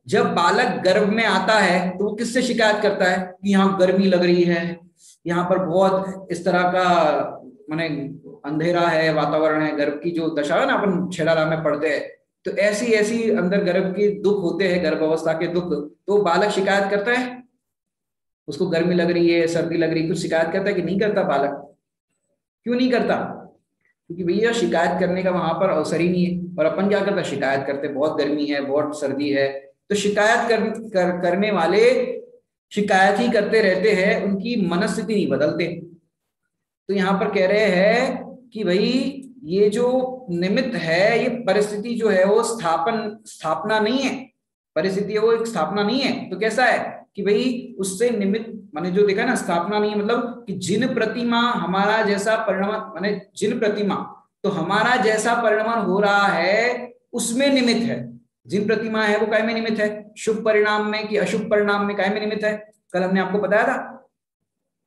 Speaker 1: जब बालक गर्भ में आता है तो वो किससे शिकायत करता है कि यहाँ गर्मी लग रही है, यहाँ पर बहुत इस तरह का माने अंधेरा है, वातावरण है, गर्भ की जो दशा है ना, अपन छेड़ाला में पढ़ते हैं, तो ऐसी ऐसी अंदर गर्भ के दुख होते हैं, गर्भ अवस्था के दुख, तो बालक शिकायत करता है। उसको गर्मी लग रही है, सर्दी लग रही है, कुछ शिकायत करता है कि नहीं करता बालक? क्यों नहीं करता? क्योंकि भैया शिकायत करने का वहां पर अवसर ही नहीं है। और अपन क्या करते? शिकायत करते, बहुत गर्मी है, बहुत सर्दी है। तो शिकायत करने वाले शिकायत ही करते रहते हैं, उनकी मनस्थिति नहीं बदलते। तो यहाँ पर कह रहे हैं कि भाई ये जो निमित्त है, ये परिस्थिति जो है वो स्थापना नहीं है। परिस्थिति है वो एक स्थापना नहीं है। तो कैसा है कि भाई उससे निमित्त माने जो देखा ना, स्थापना नहीं है मतलब कि जिन प्रतिमा हमारा जैसा परिणाम, माने जिन प्रतिमा तो हमारा जैसा परिणाम हो रहा है उसमें निमित्त है। जिन प्रतिमा है वो काय में निमित्त है? शुभ परिणाम में कि अशुभ परिणाम में काय में निमित्त है? कल हमने आपको बताया था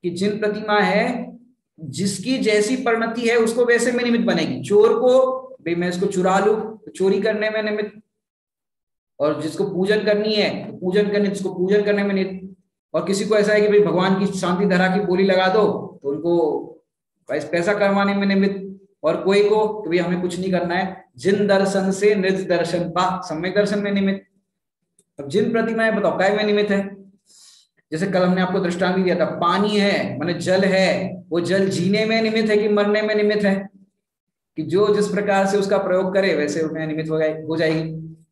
Speaker 1: कि जिन प्रतिमा है जिसकी जैसी परिणति है उसको वैसे में निमित्त बनेगी। चोर को भाई मैं इसको चुरा लूं तो चोरी करने में निमित्त, और जिसको पूजन करनी है तो पूजन करने, जिसको पूजन करने में निमित्त। और किसी को ऐसा है कि भाई भगवान की शांति धारा की बोली लगा दो तो उनको पैसा करवाने में निमित्त। और कोई को कि भाई हमें कुछ नहीं करना है, जिन दर्शन से निज दर्शन पा, सम्यक दर्शन में निमित्त। अब जिन प्रतिमाएं बताओ काय में निमित्त है? जैसे कल हमने आपको दृष्टांत दिया था, पानी है माने जल है, वो जल जीने में निमित्त है कि मरने में निमित्त है? कि जो जिस प्रकार से उसका प्रयोग करे वैसे उसमें निमित्त हो जाएगी।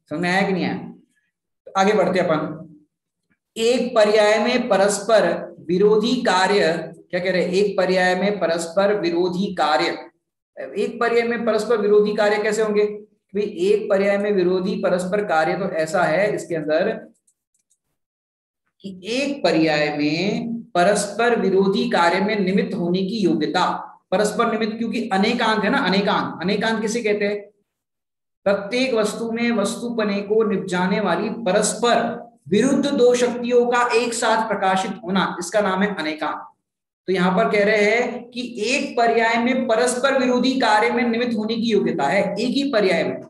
Speaker 1: समझ में आया कि नहीं आया? तो आगे बढ़ते अपन। एक पर्याय में परस्पर विरोधी कार्य, क्या कह रहे हैं? एक पर्याय में परस्पर विरोधी कार्य। एक पर्याय में परस्पर विरोधी कार्य कैसे होंगे? भाई एक पर्याय में विरोधी परस्पर कार्य तो ऐसा है इसके अंदर कि एक पर्याय में परस्पर विरोधी कार्य में निमित्त होने की योग्यता। परस्पर निमित्त, क्योंकि अनेकांत है ना, अनेकांत। अनेकांत किसे कहते हैं? प्रत्येक वस्तु में वस्तुपने को निपजाने वाली परस्पर विरुद्ध दो शक्तियों का एक साथ प्रकाशित होना, इसका नाम है अनेकांत। तो यहां पर कह रहे हैं कि एक पर्याय में परस्पर विरोधी कार्य में निमित्त होने की योग्यता है। एक ही पर्याय में,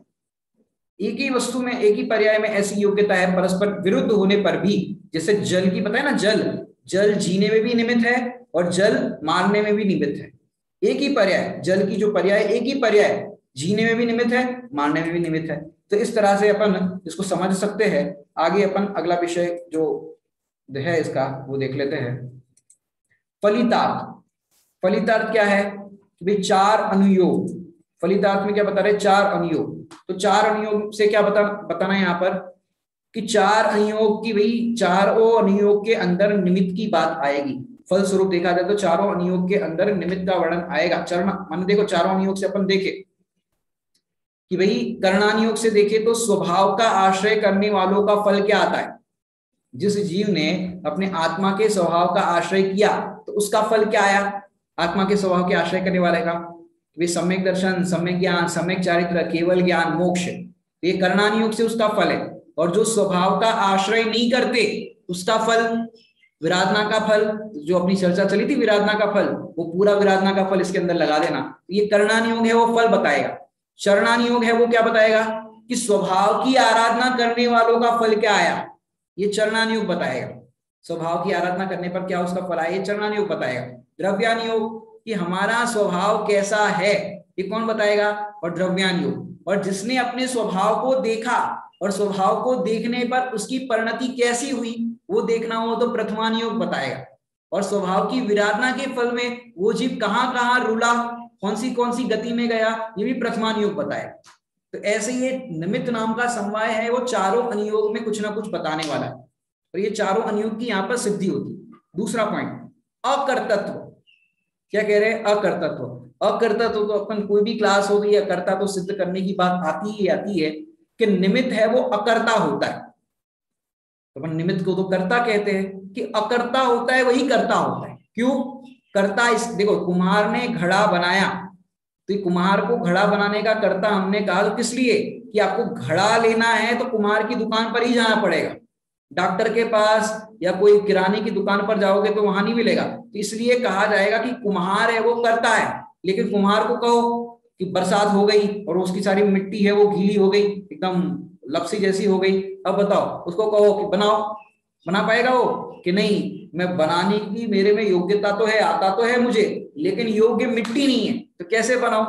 Speaker 1: एक ही वस्तु में, एक ही पर्याय में ऐसी योग्यता है परस्पर विरुद्ध होने पर भी। जैसे जल की बताया ना, जल जीने में भी निमित्त है और जल मारने में भी निमित्त है। एक ही पर्याय, जल की जो पर्याय, एक ही पर्याय जीने में भी निमित्त है, मारने में भी निमित्त है। तो इस तरह से अपन इसको समझ सकते हैं। आगे अपन अगला विषय जो है इसका वो देख लेते हैं। फलितार्थ। फलितार्थ क्या है? भाई 4 अनुयोग। फलितार्थ में क्या बता रहे? 4 अनुयोग। तो 4 अनुयोग से क्या बताना है यहाँ पर कि चार अनियोग की, भाई चारों अनियोग के अंदर निमित्त की बात आएगी। फलस्वरूप देखा जाए तो चारों अनियोग के अंदर निमित्त का वर्णन आएगा। चरण मान देखो चारों अनियोग से अपन देखे कि भाई कर्णानियोग से देखे तो स्वभाव का आश्रय करने वालों का फल क्या आता है। जिस जीव ने अपने आत्मा के स्वभाव का आश्रय किया तो उसका फल क्या आया। आत्मा के स्वभाव के आश्रय करने वाले का वे सम्यक दर्शन, सम्यक ज्ञान, सम्यक चारित्र, केवल ज्ञान, मोक्ष, ये कर्णानियोग से उसका फल है। और जो स्वभाव का आश्रय नहीं करते उसका फल विराधना का फल, जो अपनी चर्चा चली थी विराधना का फल, वो पूरा विराधना का फल इसके अंदर लगा देना। ये कर्णानियोग है वो फल बताएगा। चरणानियोग है वो क्या बताएगा कि स्वभाव की आराधना करने वालों का फल क्या आया, ये चरणानियोग बताएगा। स्वभाव की आराधना करने पर क्या उसका फल आया, ये चरणानियोग बताएगा। द्रव्यानियोग कि हमारा स्वभाव कैसा है, ये कौन बताएगा, और द्रव्यानियोग। और जिसने अपने स्वभाव को देखा और स्वभाव को देखने पर उसकी परिणति कैसी हुई वो देखना हो तो प्रथमानियोग बताएगा। और स्वभाव की विराधना के फल में वो जीव कहाँ कहाँ रुला, कौन सी गति में गया, ये भी प्रथमानियोग बताएगा। तो ऐसे ये निमित्त नाम का समवाय है वो चारों अनियोग में कुछ ना कुछ बताने वाला है। और ये चारों अनियोग की यहाँ पर सिद्धि होती है। दूसरा पॉइंट अकर्तृत्व, क्या कह रहे हैं, अकर्तृत्व। अकर्तृत्व तो अपन कोई भी क्लास हो गई अकर्ता तो सिद्ध करने की बात आती है कि निमित्त है वो अकर्ता होता है। तो अपन निमित्त को तो कर्ता कहते हैं कि अकर्ता होता है वही कर्ता होता है। क्यों कर्ता, इस देखो कुम्हार ने घड़ा बनाया तो कुम्हार को घड़ा बनाने का कर्ता हमने कहा तो किस लिए कि आपको घड़ा लेना है तो कुम्हार की दुकान पर ही जाना पड़ेगा, डॉक्टर के पास या कोई किराने की दुकान पर जाओगे तो वहां नहीं मिलेगा। तो इसलिए कहा जाएगा कि कुम्हार है वो करता है। लेकिन कुम्हार को कहो कि बरसात हो गई और उसकी सारी मिट्टी है वो गीली हो गई, एकदम लपसी जैसी हो गई, अब बताओ उसको कहो कि बनाओ, बना पाएगा वो कि नहीं। मैं बनाने की मेरे में योग्यता तो है, आता तो है मुझे, लेकिन योग्य मिट्टी नहीं है तो कैसे बनाऊं।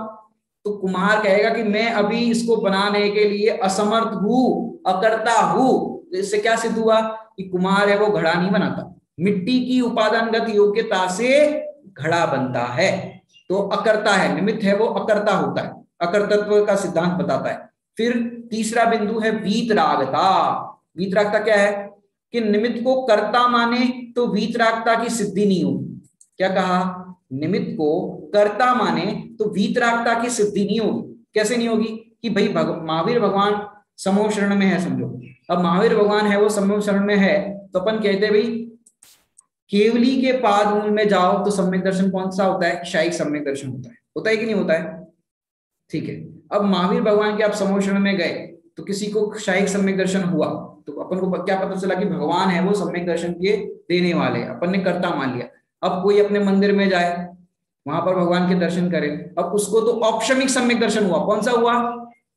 Speaker 1: तो कुम्हार कहेगा कि मैं अभी इसको बनाने के लिए असमर्थ हूं, अकर्ता हूं। तो इससे क्या सिद्ध हुआ कि कुम्हार है वो घड़ा नहीं बनाता, मिट्टी की उपादानगत योग्यता से घड़ा बनता है। तो अकर्ता है, निमित्त है वो अकर्ता होता है, अकर्तत्व का सिद्धांत बताता है। फिर तीसरा बिंदु है वीतरागता। वीतरागता क्या है कि निमित्त को कर्ता माने तो वीतरागता की सिद्धि नहीं होगी। क्या कहा, निमित्त को कर्ता माने तो वीतरागता की सिद्धि नहीं होगी। कैसे नहीं होगी कि भाई महावीर भगवान समूह शरण में है, समझो अब महावीर भगवान है वो समूह शरण में है तो अपन कहते हैं भाई केवली के पाद मूल में जाओ तो सम्यक दर्शन कौन सा होता है, शायिक सम्यक दर्शन होता है कि नहीं होता है। ठीक है, अब महावीर भगवान के आप समूह शरण में गए तो किसी को शायिक सम्यक दर्शन हुआ तो अपन को क्या पता चला कि भगवान है वो सम्यक दर्शन के देने वाले, अपन ने कर्ता मान लिया। अब कोई अपने मंदिर में जाए वहां पर भगवान के दर्शन करे, अब उसको तो औपशमिक सम्यक दर्शन हुआ। कौन सा हुआ,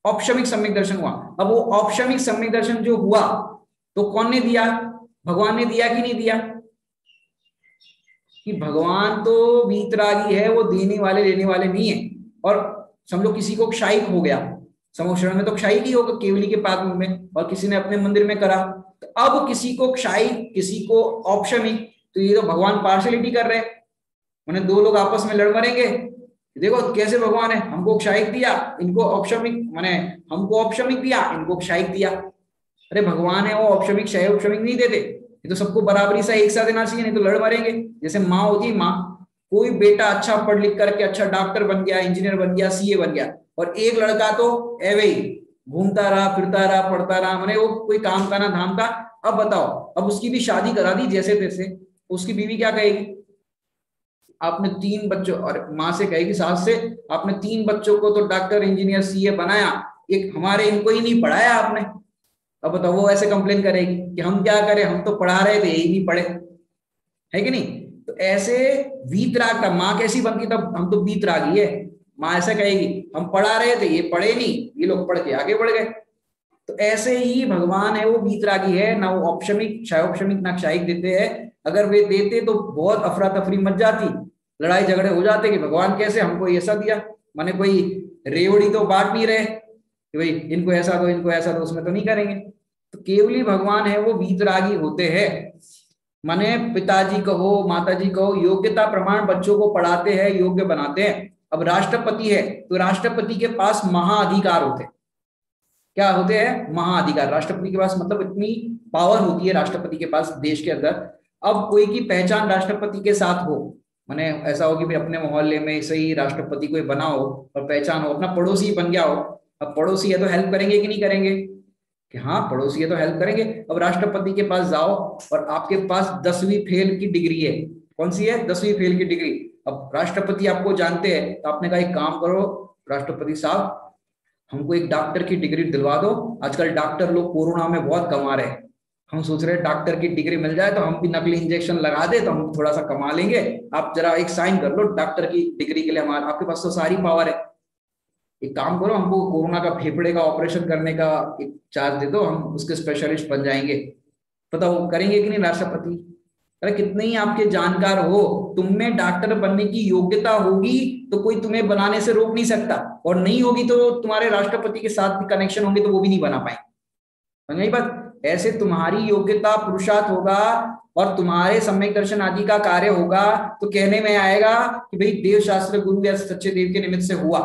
Speaker 1: औपशमिक सम्यक दर्शन हुआ। अब वो औपशमिक सम्यक दर्शन जो हुआ तो कौन ने दिया, भगवान ने दिया कि नहीं दिया, कि भगवान तो वीतरागी है वो देने वाले लेने वाले नहीं है। और समझो किसी को क्षायिक हो गया, समूह शरण में तो क्षायिक ही होगा केवली के पाद में, और किसी ने अपने मंदिर में करा तो अब किसी को क्षायिक किसी को औपशमिक, तो ये तो भगवान पार्शलिटी कर रहे हैं। मैंने दो लोग आपस में लड़ मरेंगे, देखो कैसे भगवान है, हमको क्षायिक दिया इनको औपशमिक, माने हमको औपशमिक दिया इनको क्षायिक दिया। अरे भगवान है वो औपशमिक क्षय औपशमिक नहीं देते, ये तो सबको बराबरी से एक साथ देना चाहिए, नहीं तो लड़ मरेंगे। जैसे माँ होती माँ, कोई बेटा अच्छा पढ़ लिख करके अच्छा डॉक्टर बन गया, इंजीनियर बन गया, सीए बन गया, और एक लड़का तो एवे ही घूमता रहा फिरता रहा पढ़ता रहा, मैंने वो कोई काम का ना धाम का। अब बताओ, अब उसकी भी शादी करा दी जैसे तैसे, उसकी बीवी क्या कहेगी, आपने 3 बच्चों, और माँ से कहेगी सास से, आपने 3 बच्चों को तो डॉक्टर इंजीनियर सीए बनाया, एक हमारे इनको ही नहीं पढ़ाया आपने। अब बताओ वो ऐसे कंप्लेन करेगी कि हम क्या करें, हम तो पढ़ा रहे थे यही नहीं पढ़े, है कि नहीं। तो ऐसे वीतराग का माँ कैसी बनती, तब हम तो वीतरागी है, माँ ऐसा कहेगी हम पढ़ा रहे थे ये पढ़े नहीं, ये लोग पढ़ के आगे बढ़ गए। तो ऐसे ही भगवान है वो वीतरागी है, ना वो औपशमिक क्षयोपशमिक ना क्षायिक देते हैं। अगर वे देते तो बहुत अफरा तफरी मच जाती, लड़ाई झगड़े हो जाते कि भगवान कैसे हमको ऐसा दिया, माने कोई रेवड़ी तो बांट नहीं रहे कि भाई इनको ऐसा दो इनको ऐसा दो, उसमें तो नहीं करेंगे। तो केवली भगवान है वो वीतरागी होते हैं, माने पिताजी कहो माताजी कहो योग्यता प्रमाण बच्चों को पढ़ाते हैं, योग्य बनाते हैं। अब राष्ट्रपति है तो राष्ट्रपति के पास महाअधिकार होते हैं, क्या होते हैं, महाअधिकार। राष्ट्रपति के पास मतलब इतनी पावर होती है राष्ट्रपति के पास देश के अंदर। अब कोई की पहचान राष्ट्रपति के साथ हो, माने ऐसा हो कि भाई अपने मोहल्ले में सही राष्ट्रपति कोई बना हो और पहचान हो, अपना पड़ोसी बन गया हो। अब पड़ोसी है तो हेल्प करेंगे कि नहीं करेंगे, कि हाँ पड़ोसी है तो हेल्प करेंगे। अब राष्ट्रपति के पास जाओ और आपके पास 10वीं फेल की डिग्री है, कौन सी है, 10वीं फेल की डिग्री। अब राष्ट्रपति आपको जानते हैं तो आपने कहा एक काम करो राष्ट्रपति साहब, हमको एक डॉक्टर की डिग्री दिलवा दो। आजकल डॉक्टर लोग कोरोना में बहुत कमा रहे हैं, हम सोच रहे हैं डॉक्टर की डिग्री मिल जाए तो हम भी नकली इंजेक्शन लगा दे तो हम थोड़ा सा कमा लेंगे। आप जरा एक साइन कर लो डॉक्टर की डिग्री के लिए, हमारे आपके पास तो सारी पावर है। एक काम करो, हमको कोरोना का फेफड़े का ऑपरेशन करने का एक चार्ज दे दो, हम उसके स्पेशलिस्ट बन जाएंगे। पता वो करेंगे कि नहीं राष्ट्रपति। अरे कितने ही आपके जानकार हो, तुम में डॉक्टर बनने की योग्यता होगी तो कोई तुम्हें बनाने से रोक नहीं सकता, और नहीं होगी तो तुम्हारे राष्ट्रपति के साथ भी कनेक्शन होंगे तो वो भी नहीं बना पाएंगे। समझ गई बात। ऐसे तुम्हारी योग्यता पुरुषार्थ होगा और तुम्हारे सम्यक दर्शन आदि का कार्य होगा तो कहने में आएगा कि भाई देव शास्त्र गुरु या सच्चे देव के निमित्त से हुआ।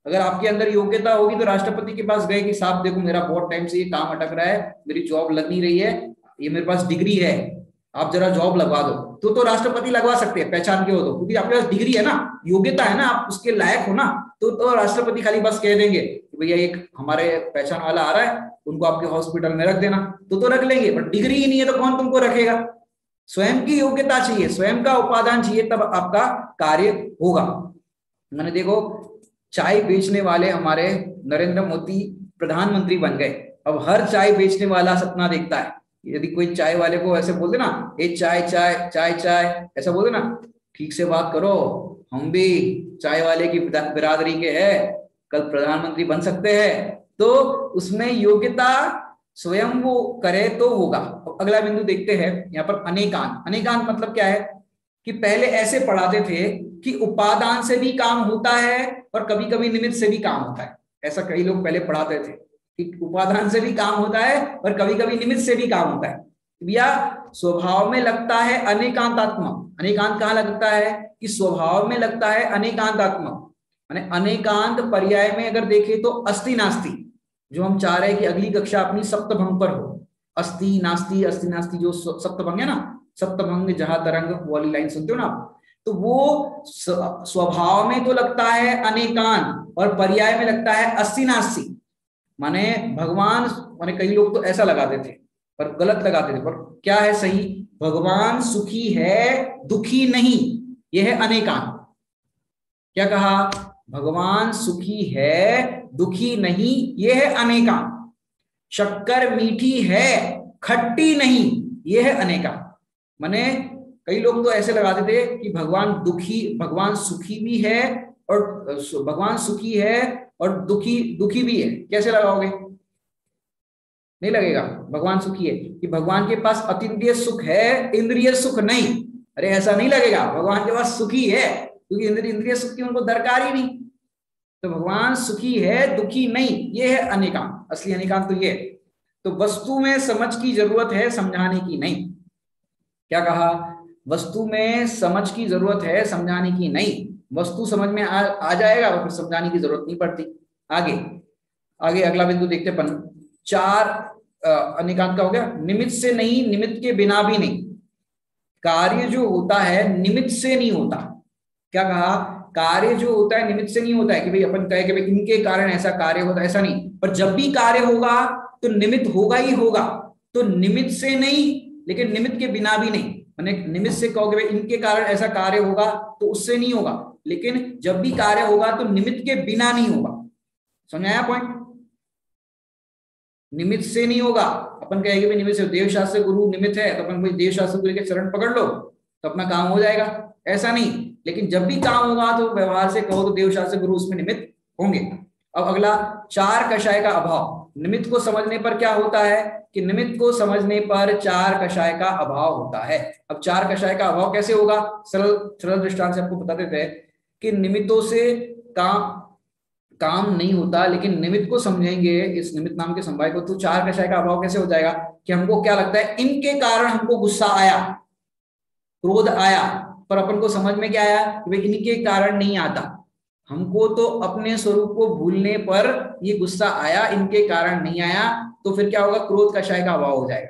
Speaker 1: अगर आपके अंदर योग्यता होगी तो राष्ट्रपति के पास गए कि साहब देखो मेरा बहुत टाइम से ये काम अटक रहा है, मेरी जॉब लग नहीं रही है, ये मेरे पास डिग्री है, आप जरा जॉब लगवा दो, तो राष्ट्रपति लगवा सकते हैं पहचान के हो तो, क्योंकि आपके पास डिग्री है ना, योग्यता है ना, आप उसके लायक हो ना। तो राष्ट्रपति खाली बस कह देंगे कि भैया एक हमारे पहचान वाला आ रहा है, उनको आपके हॉस्पिटल में रख देना, तो रख लेंगे। पर डिग्री ही नहीं है तो कौन तुमको रखेगा। स्वयं की योग्यता चाहिए, स्वयं का उपादान चाहिए, तब आपका कार्य होगा। मैंने देखो चाय बेचने वाले हमारे नरेंद्र मोदी प्रधानमंत्री बन गए। अब हर चाय बेचने वाला सपना देखता है, यदि कोई चाय वाले को ऐसे बोल देना ए चाय चाय चाय चाय, ऐसा बोल देना ठीक से बात करो, हम भी चाय वाले की बिरादरी के हैं, कल प्रधानमंत्री बन सकते हैं, तो उसमें योग्यता स्वयं वो करे तो होगा। अगला बिंदु देखते हैं यहाँ पर अनेकांत। अनेकांत मतलब क्या है कि पहले ऐसे पढ़ाते थे कि उपादान से भी काम होता है और कभी कभी निमित्त से भी काम होता है। ऐसा कई लोग पहले पढ़ाते थे कि उपादान से भी काम होता है और कभी कभी निमित्त से भी काम होता है। भैया स्वभाव में लगता है अनेकांतात्मक। अनेकांत कहाँ लगता है कि स्वभाव में लगता है अनेकांतात्मक, माने अनेकांत पर्याय में अगर देखें तो अस्ति नास्ति, जो हम चाह रहे हैं कि अगली कक्षा अपनी सप्तभंग पर हो। अस्ति नास्ति जो सप्तभंग है ना, सप्तभंग जहां तरंग वाली लाइन सुनते हो ना आप, तो वो स्वभाव में तो लगता है अनेकांत और पर्याय में लगता है अस्ति नास्ति। माने भगवान, माने कई लोग तो ऐसा लगाते थे पर गलत लगाते थे, पर क्या है सही, भगवान सुखी है दुखी नहीं, यह है अनेकांत। क्या कहा, भगवान सुखी है दुखी नहीं, यह है अनेकांत। शक्कर मीठी है खट्टी नहीं, यह है अनेकांत। माने कई लोग तो ऐसे लगाते थे कि भगवान सुखी भी है और भगवान सुखी है और दुखी भी है। कैसे लगाओगे, नहीं लगेगा। भगवान सुखी है कि भगवान के पास अतीन्द्रिय सुख है, इंद्रिय सुख नहीं, अरे ऐसा नहीं लगेगा। भगवान के पास सुखी है क्योंकि इंद्रिय सुख की उनको दरकार ही नहीं। तो भगवान सुखी है दुखी नहीं, ये है अनेकांत। असली अनेकांत तो ये है। तो वस्तु में समझ की जरूरत है, समझाने की नहीं। क्या कहा, वस्तु में समझ की जरूरत है, समझाने की नहीं। वस्तु समझ में आ जाएगा और फिर समझाने की जरूरत नहीं पड़ती। आगे अगला बिंदु देखते अपन। 4 अनेकांत का हो गया। निमित्त से नहीं, निमित्त के बिना भी नहीं। कार्य जो होता है निमित्त से नहीं होता। क्या कहा, कार्य जो होता है निमित्त से नहीं होता है कि भाई अपन कहे कि भाई इनके कारण ऐसा कार्य होता है, ऐसा नहीं। पर जब भी कार्य होगा तो निमित्त होगा ही होगा। तो निमित्त से नहीं लेकिन निमित्त के बिना भी नहीं। मैंने निमित्त से कहोगे भाई इनके कारण ऐसा कार्य होगा तो उससे नहीं होगा, लेकिन जब भी कार्य होगा तो निमित्त के बिना नहीं होगा। समझ आया पॉइंट। निमित्त से नहीं होगा। अपन कहेंगे भाई निमित्त से, देव शास्त्र गुरु निमित्त है तो अपन भाई देव शास्त्र गुरु के चरण पकड़ लो तो अपना काम हो जाएगा, ऐसा नहीं। लेकिन जब भी काम होगा तो व्यवहार से कहो तो देव शास्त्र गुरु उसमें निमित्त होंगे। अब अगला 4 कषाय का अभाव। निमित्त को समझने पर क्या होता है कि निमित्त को समझने पर 4 कषाय का अभाव होता है। अब 4 कषाय का अभाव कैसे होगा, सरल दृष्टांत से आपको बता देते हैं कि निमित्तों से काम नहीं होता, लेकिन निमित्त को समझेंगे इस निमित्त नाम के समवाय को तो 4 कषाय का अभाव कैसे हो जाएगा कि हमको क्या लगता है इनके कारण हमको गुस्सा आया, क्रोध आया, पर अपन को समझ में क्या आया कि भाई इनके कारण नहीं आता, हमको तो अपने स्वरूप को भूलने पर ये गुस्सा आया, इनके कारण नहीं आया, तो फिर क्या होगा, क्रोध कषाय का अभाव हो जाएगा।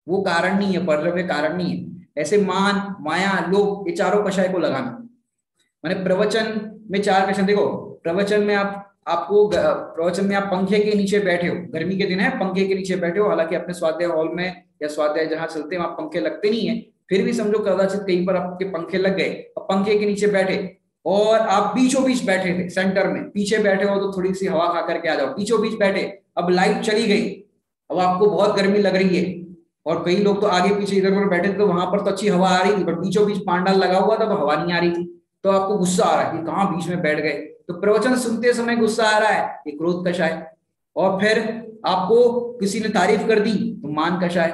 Speaker 1: वो कारण नहीं है, परद्रव्य कारण नहीं है। ऐसे मान, माया, लोभ, ये चारों कषाय को लगाना। मैंने प्रवचन में 4 कषाय, देखो प्रवचन में आपको प्रवचन में आप पंखे के नीचे बैठे हो, गर्मी के दिन है, पंखे के नीचे बैठे हो, हालांकि अपने स्वाध्याय हॉल में या स्वाध्याय जहां चलते हैं वहां पंखे लगते नहीं है, फिर भी समझो कदाचित कहीं पर आपके पंखे लग गए, अब पंखे के नीचे बैठे और आप बीचों बीच बैठे थे, सेंटर में, पीछे बैठे हो तो थोड़ी सी हवा खा करके आ जाओ, बीचों बीच बैठे, अब लाइट चली गई, अब आपको बहुत गर्मी लग रही है, और कई लोग तो आगे पीछे इधर उधर बैठे थे तो वहां पर तो अच्छी हवा आ रही थी, पर बीचों बीच पांडाल लगा हुआ था तो हवा नहीं आ रही थी, तो आपको गुस्सा आ रहा है कि कहां बीच में बैठ गए। तो प्रवचन सुनते समय गुस्सा आ रहा है, ये क्रोध कषाय। और फिर आपको किसी ने तारीफ कर दी तो मान कषाय,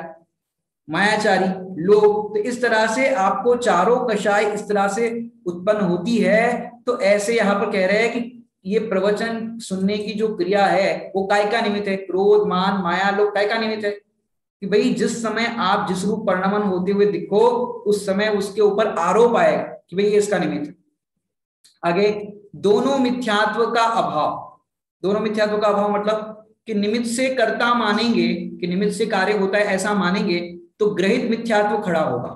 Speaker 1: मायाचारी, लोभ। तो इस तरह से आपको चारों कषाय इस तरह से उत्पन्न होती है। तो ऐसे यहाँ पर कह रहे हैं कि ये प्रवचन सुनने की जो क्रिया है वो काय का निमित्त है, क्रोध, मान, माया, लोभ काय का निमित्त है, कि भाई जिस समय आप जिस रूप परिणमन होते हुए दिखो उस समय उसके ऊपर आरोप आएगा कि भाई ये इसका निमित्त है। आगे, दोनों मिथ्यात्व का अभाव। दोनों मिथ्यात्व का अभाव मतलब कि निमित्त से कर्ता मानेंगे, कि निमित्त से कार्य होता है ऐसा मानेंगे तो ग्रहित मिथ्यात्व खड़ा होगा।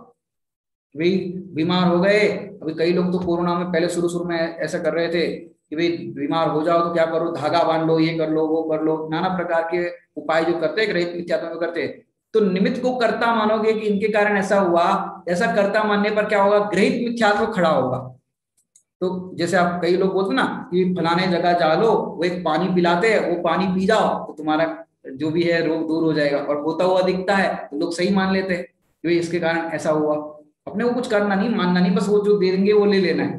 Speaker 1: भाई बीमार हो गए, अभी कई लोग तो कोरोना में पहले शुरू में ऐसा कर रहे थे कि भाई बीमार हो जाओ तो क्या करो, धागा बांध लो, ये कर लो, वो कर लो, नाना प्रकार के उपाय जो करते हैं ग्रहित मिथ्यात्व में करते। तो निमित्त को कर्ता मानोगे कि इनके कारण ऐसा हुआ, ऐसा कर्ता मानने पर क्या होगा, ग्रहित मिथ्यात्व खड़ा होगा। तो जैसे आप कई लोग बोलते ना कि फलाने जगह जा लो, वो एक पानी पिलाते हैं, वो पानी पी जाओ तो तुम्हारा जो भी है रोग दूर हो जाएगा, और होता हुआ दिखता है तो लोग सही मान लेते हैं कि भाई इसके कारण ऐसा हुआ। अपने को कुछ करना नहीं, मानना नहीं, बस वो जो दे देंगे वो ले लेना है।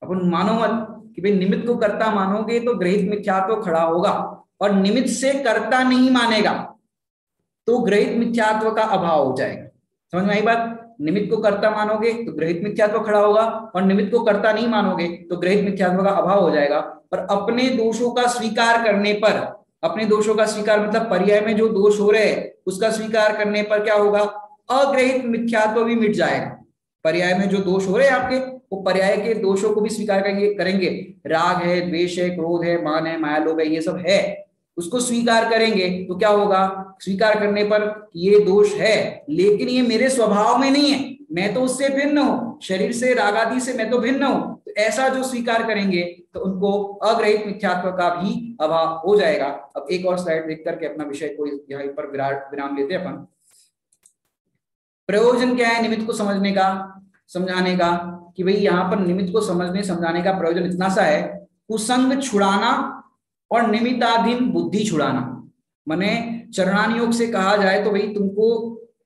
Speaker 1: अपन मानो मत कि भाई निमित्त को कर्ता मानोगे तो ग्रहित मिथ्यात्व खड़ा होगा, और निमित्त से कर्ता नहीं मानेगा तो ग्रहित मिथ्यात्व का अभाव हो जाएगा। समझ में आई बात? निमित्त को कर्ता मानोगे तो ग्रहित मिथ्यात्व खड़ा होगा, और निमित्त को कर्ता नहीं मानोगे तो ग्रहित मिथ्यात्व का अभाव हो जाएगा। और अपने दोषों का स्वीकार करने पर, अपने दोषों का स्वीकार मतलब पर्याय में जो दोष हो रहे हैं उसका स्वीकार करने पर क्या होगा, अग्रहित मिथ्यात्व भी मिट जाएगा। पर्याय में जो दोष हो रहे हैं आपके, वो पर्याय के दोषों को भी स्वीकार करेंगे। राग है, द्वेष है, क्रोध है, मान है, माया, लोभ है, ये सब है, उसको स्वीकार करेंगे तो क्या होगा, स्वीकार करने पर ये दोष है लेकिन ये मेरे स्वभाव में नहीं है, मैं तो उससे भिन्न हूं, शरीर से, राग आदि से मैं तो भिन्न हूं। तो ऐसा जो स्वीकार करेंगे तो उनको अग्रहित मिथ्यात्व का भी अभाव हो जाएगा। अब एक और स्लाइड देख करके अपना विषय को यहाँ पर विराम लेते हैं अपन। प्रयोजन क्या है निमित्त को समझने का, समझाने का, कि भाई यहाँ पर निमित्त को समझने समझाने का प्रयोजन इतना सा है, कुसंग छुड़ाना और निमित्ताधीन बुद्धि छुड़ाना। माने चरणान योग से कहा जाए तो भाई तुमको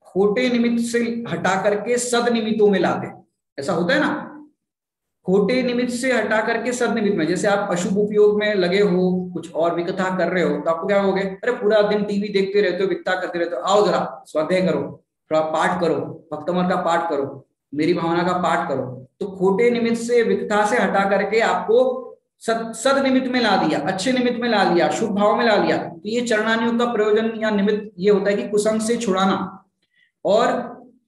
Speaker 1: खोटे निमित्त से हटा करके सद निमित्तों में लाते। ऐसा होता है ना, खोटे निमित्त से हटा करके सद निमित्त में, जैसे आप अशुभ उपयोग में लगे हो, कुछ और विकथा कर रहे हो तो आपको क्या होगे, अरे पूरा दिन टीवी देखते रहते हो, विकथा करते रहते हो, आओ जरा स्वाध्याय करो, थोड़ा पाठ करो, भक्तमर का पाठ करो, मेरी भावना का पाठ करो। तो खोटे निमित्त से, विकथा से हटा करके आपको सद निमित्त में ला दिया, अच्छे निमित्त में ला लिया, शुभ भाव में ला लिया। तो ये चरणानियोग का प्रयोजन या निमित्त ये होता है कि कुसंग से छुड़ाना, और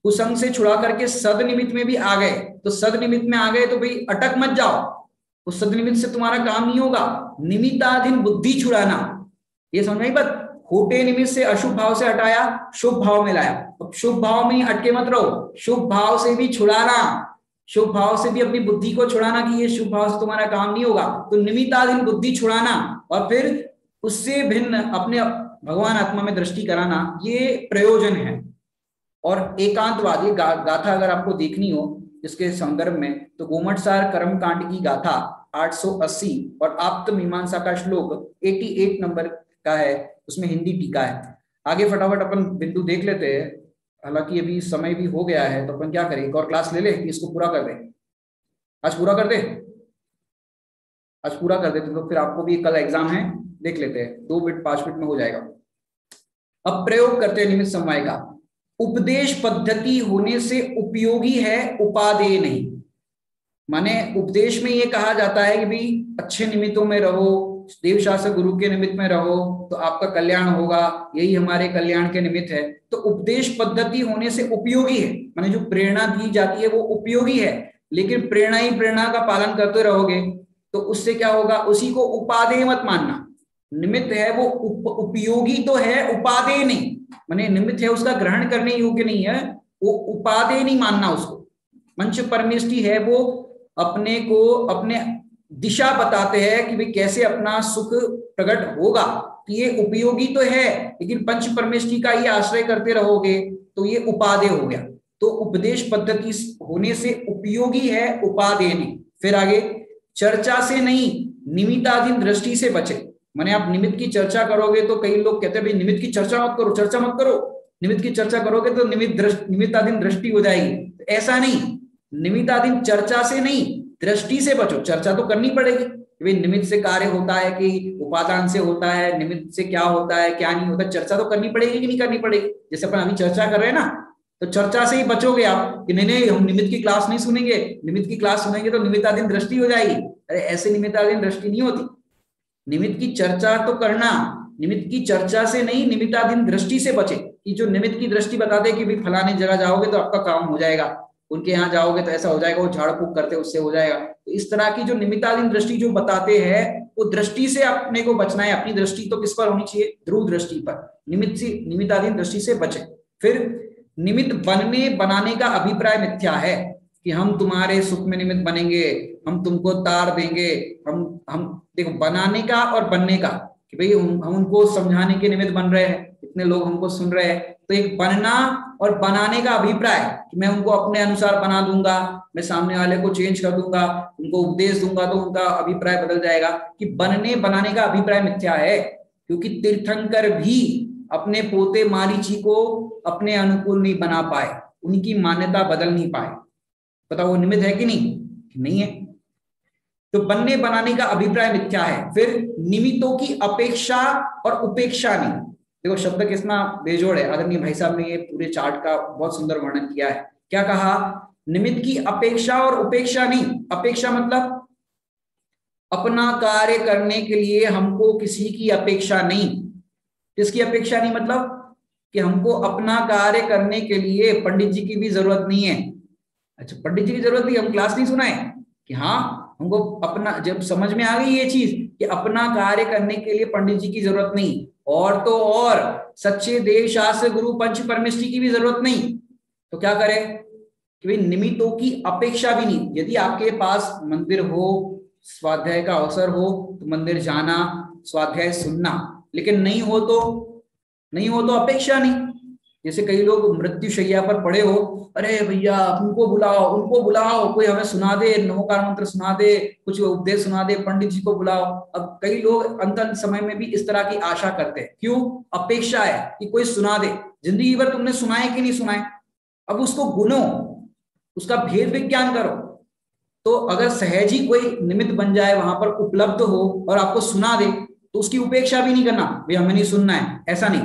Speaker 1: कुसंग से छुड़ा करके सद निमित्त में भी आ गए। तो सद निमित्त में आ गए तो भाई अटक मत जाओ, उस सद निमित्त से तुम्हारा काम नहीं होगा, निमित्ताधीन बुद्धि छुड़ाना। ये समझ में बात, खोटे निमित्त से अशुभ भाव से हटाया, शुभ भाव में लाया। अब शुभ भाव में अटके मत रहो, शुभ भाव से भी छुड़ाना, शुभ भाव से भी अपनी बुद्धि को छुड़ाना कि ये शुभ भाव से तुम्हारा काम नहीं होगा, तो निमित्ताधीन बुद्धि छुड़ाना, और फिर उससे भिन्न अपने भगवान आत्मा में दृष्टि कराना, ये प्रयोजन है। और एकांतवादी गाथा अगर आपको देखनी हो इसके संदर्भ में, तो गोमटसार कर्म कांड की गाथा 880 और आप्त मीमांसा का श्लोक 88 नंबर का है, उसमें हिंदी टीका है। आगे फटाफट अपन बिंदु देख लेते हैं, हालांकि अभी समय भी हो गया है तो अपन क्या करें, एक और क्लास ले ले कि इसको पूरा कर दे, आज पूरा कर दे, आज पूरा कर देते तो फिर आपको भी कल एग्जाम है, देख लेते हैं, 2 मिनट 5 मिनट में हो जाएगा। अब प्रयोग करते हैं निमित्त समवाय का। उपदेश पद्धति होने से उपयोगी है, उपादेय नहीं। माने उपदेश में ये कहा जाता है कि भाई अच्छे निमित्तों में रहो, देवशास्त्र गुरु के निमित्त में रहो तो आपका कल्याण होगा, यही हमारे कल्याण के निमित्त है। तो उपदेश पद्धति होने से उपयोगी है, माने जो प्रेरणा दी जाती है वो उपयोगी है, लेकिन प्रेरणा ही प्रेरणा का पालन करते रहोगे तो उससे क्या होगा, उसी को उपादेय मत मानना। निमित्त है वो उपयोगी तो है, उपादेय नहीं, माने निमित्त है उसका ग्रहण करने योग्य नहीं है, वो उपादेय नहीं मानना उसको। पंच परमेष्टि है वो अपने को अपने दिशा बताते हैं कि भाई कैसे अपना सुख प्रकट होगा, तो ये उपयोगी तो है, लेकिन पंच परमेष्टि का ही आश्रय करते रहोगे तो ये उपादेय हो गया। तो उपदेश पद्धति होने से उपयोगी है, उपादेय नहीं। फिर आगे, चर्चा से नहीं निमित्ताधीन दृष्टि से बचे। माने आप निमित्त की चर्चा करोगे तो कई लोग कहते हैं भाई निमित्त की चर्चा मत करो, चर्चा मत करो, निमित्त की चर्चा करोगे तो निमित्ताधीन दृष्टि हो जाएगी। तो ऐसा नहीं, निमित्ताधीन चर्चा से नहीं, दृष्टि से बचो। चर्चा तो करनी पड़ेगी, भाई निमित्त से कार्य होता है कि उपादान से होता है, निमित्त से क्या होता है क्या नहीं होता, चर्चा तो करनी पड़ेगी कि नहीं करनी पड़ेगी। जैसे अपन अभी चर्चा कर रहे हैं ना, तो चर्चा से ही बचोगे आप कि नहीं नहीं हम निमित्त की क्लास नहीं सुनेंगे, निमित्त की क्लास सुनेंगे तो निमित्ताधीन दृष्टि हो जाएगी। अरे ऐसे निमित्ताधीन दृष्टि नहीं होती, निमित्त की चर्चा तो करना, निमित्त की चर्चा से नहीं निमित्ताधीन दृष्टि से बचे। कि जो निमित्त की दृष्टि बताते कि भाई फलानी जगह जाओगे तो आपका काम हो जाएगा, उनके यहाँ जाओगे तो ऐसा हो जाएगा, वो झाड़ फूक करते उससे हो जाएगा। तो इस तरह की जो निमित्ताधीन दृष्टि जो बताते हैं वो दृष्टि से अपने को बचना है। अपनी दृष्टि तो किस पर होनी चाहिए, ध्रुव दृष्टि पर, निमित्ताधीन दृष्टि से बचे। फिर निमित्त बनने बनाने का अभिप्राय मिथ्या है कि हम तुम्हारे सुख में निमित्त बनेंगे, हम तुमको तार देंगे, हम देखो बनाने का और बनने का कि भाई हम उनको समझाने के निमित्त बन रहे हैं, इतने लोग हमको सुन रहे हैं, तो एक बनना और बनाने का अभिप्राय कि मैं उनको अपने अनुसार बना दूंगा, मैं सामने वाले को चेंज कर दूंगा, उनको उपदेश दूंगा तो उनका अभिप्राय बदल जाएगा। कि बनने बनाने का अभिप्राय मिथ्या है, क्योंकि तीर्थंकर भी अपने पोते मारीची को अपने अनुकूल नहीं बना पाए, उनकी मान्यता बदल नहीं पाए। बताओ वो निमित्त है कि नहीं है। तो बनने बनाने का अभिप्राय मिथ्या है। फिर निमित्तों की अपेक्षा और उपेक्षा नहीं। देखो शब्द कितना बेजोड़ है, आदरणीय भाई साहब ने ये पूरे चार्ट का बहुत सुंदर वर्णन किया है। क्या कहा, निमित्त की अपेक्षा और उपेक्षा नहीं। अपेक्षा मतलब अपना कार्य करने के लिए हमको किसी की अपेक्षा नहीं। किसकी अपेक्षा नहीं, मतलब कि हमको अपना कार्य करने के लिए पंडित जी की भी जरूरत नहीं है। अच्छा पंडित जी की जरूरत नहीं, हम क्लास नहीं सुनाए कि हाँ हमको अपना, जब समझ में आ गई ये चीज कि अपना कार्य करने के लिए पंडित जी की जरूरत नहीं, और तो और सच्चे देव शास्त्र गुरु पंच परमेष्टि की भी जरूरत नहीं, तो क्या करें कि भाई निमित्तों की अपेक्षा भी नहीं। यदि आपके पास मंदिर हो, स्वाध्याय का अवसर हो तो मंदिर जाना, स्वाध्याय सुनना, लेकिन नहीं हो तो अपेक्षा नहीं। जैसे कई लोग मृत्युशैया पर पड़े हो, अरे भैया उनको बुलाओ, कोई हमें सुना दे, नमोकार मंत्र सुना दे, कुछ उपदेश सुना दे, पंडित जी को बुलाओ। अब कई लोग अंत समय में भी इस तरह की आशा करते हैं। क्यों, अपेक्षा है कि कोई सुना दे। जिंदगी भर तुमने सुनाए कि नहीं सुनाए, अब उसको गुनो, उसका भेद विज्ञान करो। तो अगर सहज ही कोई निमित्त बन जाए, वहां पर उपलब्ध हो और आपको सुना दे, तो उसकी उपेक्षा भी नहीं करना, भाई हमें नहीं सुनना है, ऐसा नहीं।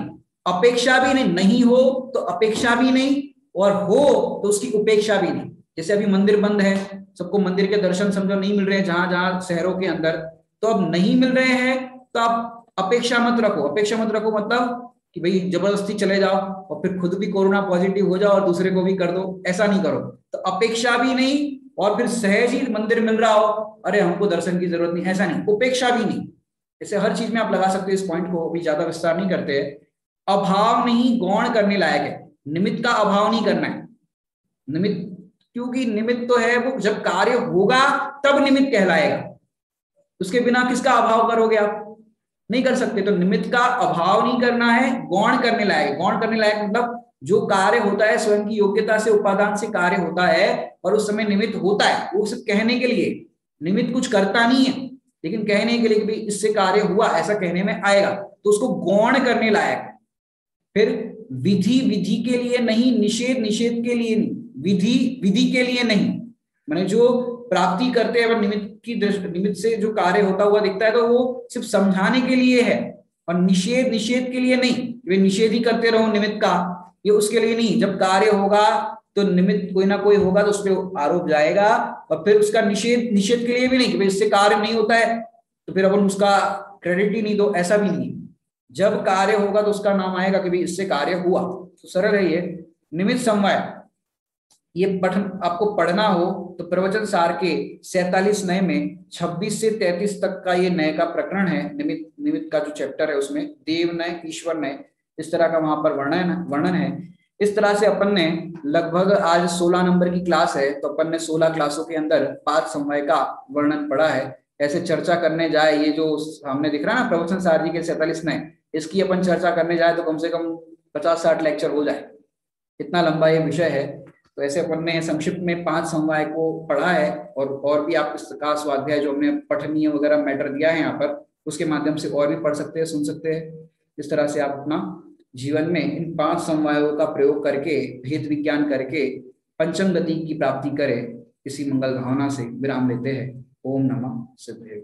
Speaker 1: अपेक्षा भी नहीं हो तो अपेक्षा भी नहीं, और हो तो उसकी उपेक्षा भी नहीं। जैसे अभी मंदिर बंद है, सबको मंदिर के दर्शन समझो नहीं मिल रहे हैं जहां जहां शहरों के अंदर, तो अब नहीं मिल रहे हैं तो आप अपेक्षा मत रखो। अपेक्षा मत रखो मतलब कि भाई जबरदस्ती चले जाओ और फिर खुद भी कोरोना पॉजिटिव हो जाओ और दूसरे को भी कर दो, ऐसा नहीं करो। तो अपेक्षा भी नहीं और फिर सहज ही मंदिर मिल रहा हो, अरे हमको दर्शन की जरूरत नहीं, ऐसा नहीं। उपेक्षा भी नहीं, ऐसे हर चीज में आप लगा सकते हो। इस पॉइंट को अभी ज्यादा विस्तार नहीं करते हैं। अभाव नहीं गौण करने लायक है, निमित्त का अभाव नहीं करना है। निमित्त, क्योंकि निमित्त तो है वो जब कार्य होगा तब निमित्त कहलाएगा, उसके बिना किसका अभाव करोगे आप, नहीं कर सकते। तो निमित्त का अभाव नहीं करना है, गौण करने लायक। गौण करने लायक मतलब जो कार्य होता है स्वयं की योग्यता से, उपादान से कार्य होता है और उस समय निमित्त होता है, वो सिर्फ कहने के लिए, निमित्त कुछ करता नहीं है, लेकिन कहने के लिए कि इससे कार्य हुआ, ऐसा कहने में आएगा, तो उसको गौण करने लायक। फिर विधि विधि के लिए नहीं, निषेध निषेध के लिए नहीं, विधि विधि के लिए नहीं। माने जो प्राप्ति करते हैं निमित्त की निमित्त से जो कार्य होता हुआ दिखता है तो वो सिर्फ समझाने के लिए है, और निषेध निषेध के लिए नहीं, वे निषेध ही करते रहो निमित्त का, ये उसके लिए नहीं। जब कार्य होगा तो निमित्त कोई ना कोई होगा तो उस पर आरोप जाएगा, और फिर उसका निषेध निषेध के लिए भी नहीं कि भाई इससे कार्य नहीं होता है तो फिर अपन उसका क्रेडिट ही नहीं दो, ऐसा भी नहीं। जब कार्य होगा तो उसका नाम आएगा कि भाई इससे कार्य हुआ। तो सरल है ये निमित्त समवाय। ये पठन आपको पढ़ना हो तो प्रवचन सार के 47 नए में 26 से 33 तक का ये नए का प्रकरण है। निमित्त निमित्त का जो चैप्टर है उसमें देव नय, ईश्वर नय, इस तरह का वहां पर वर्णन है। इस तरह से अपन ने लगभग आज 16 नंबर की क्लास है, तो अपन ने 16 क्लासों के अंदर 5 समवाय का वर्णन पढ़ा है। ऐसे चर्चा करने जाए, ये जो हमने दिख रहा है ना प्रवचन सार जी के 47 नए, इसकी अपन चर्चा करने जाए तो कम से कम 50-60 लेक्चर हो जाए, इतना लंबा ये विषय है। तो ऐसे अपन ने संक्षिप्त में 5 समवाय को पढ़ा है, और भी आप इसका स्वाध्याय जो हमने पठनीय वगैरह मैटर दिया है यहाँ पर, उसके माध्यम से और भी पढ़ सकते हैं, सुन सकते हैं। इस तरह से आप अपना जीवन में इन 5 समवायों का प्रयोग करके, भेद विज्ञान करके पंचम गति की प्राप्ति करें। इसी मंगल भावना से विराम लेते हैं। ओम नमः शिवाय।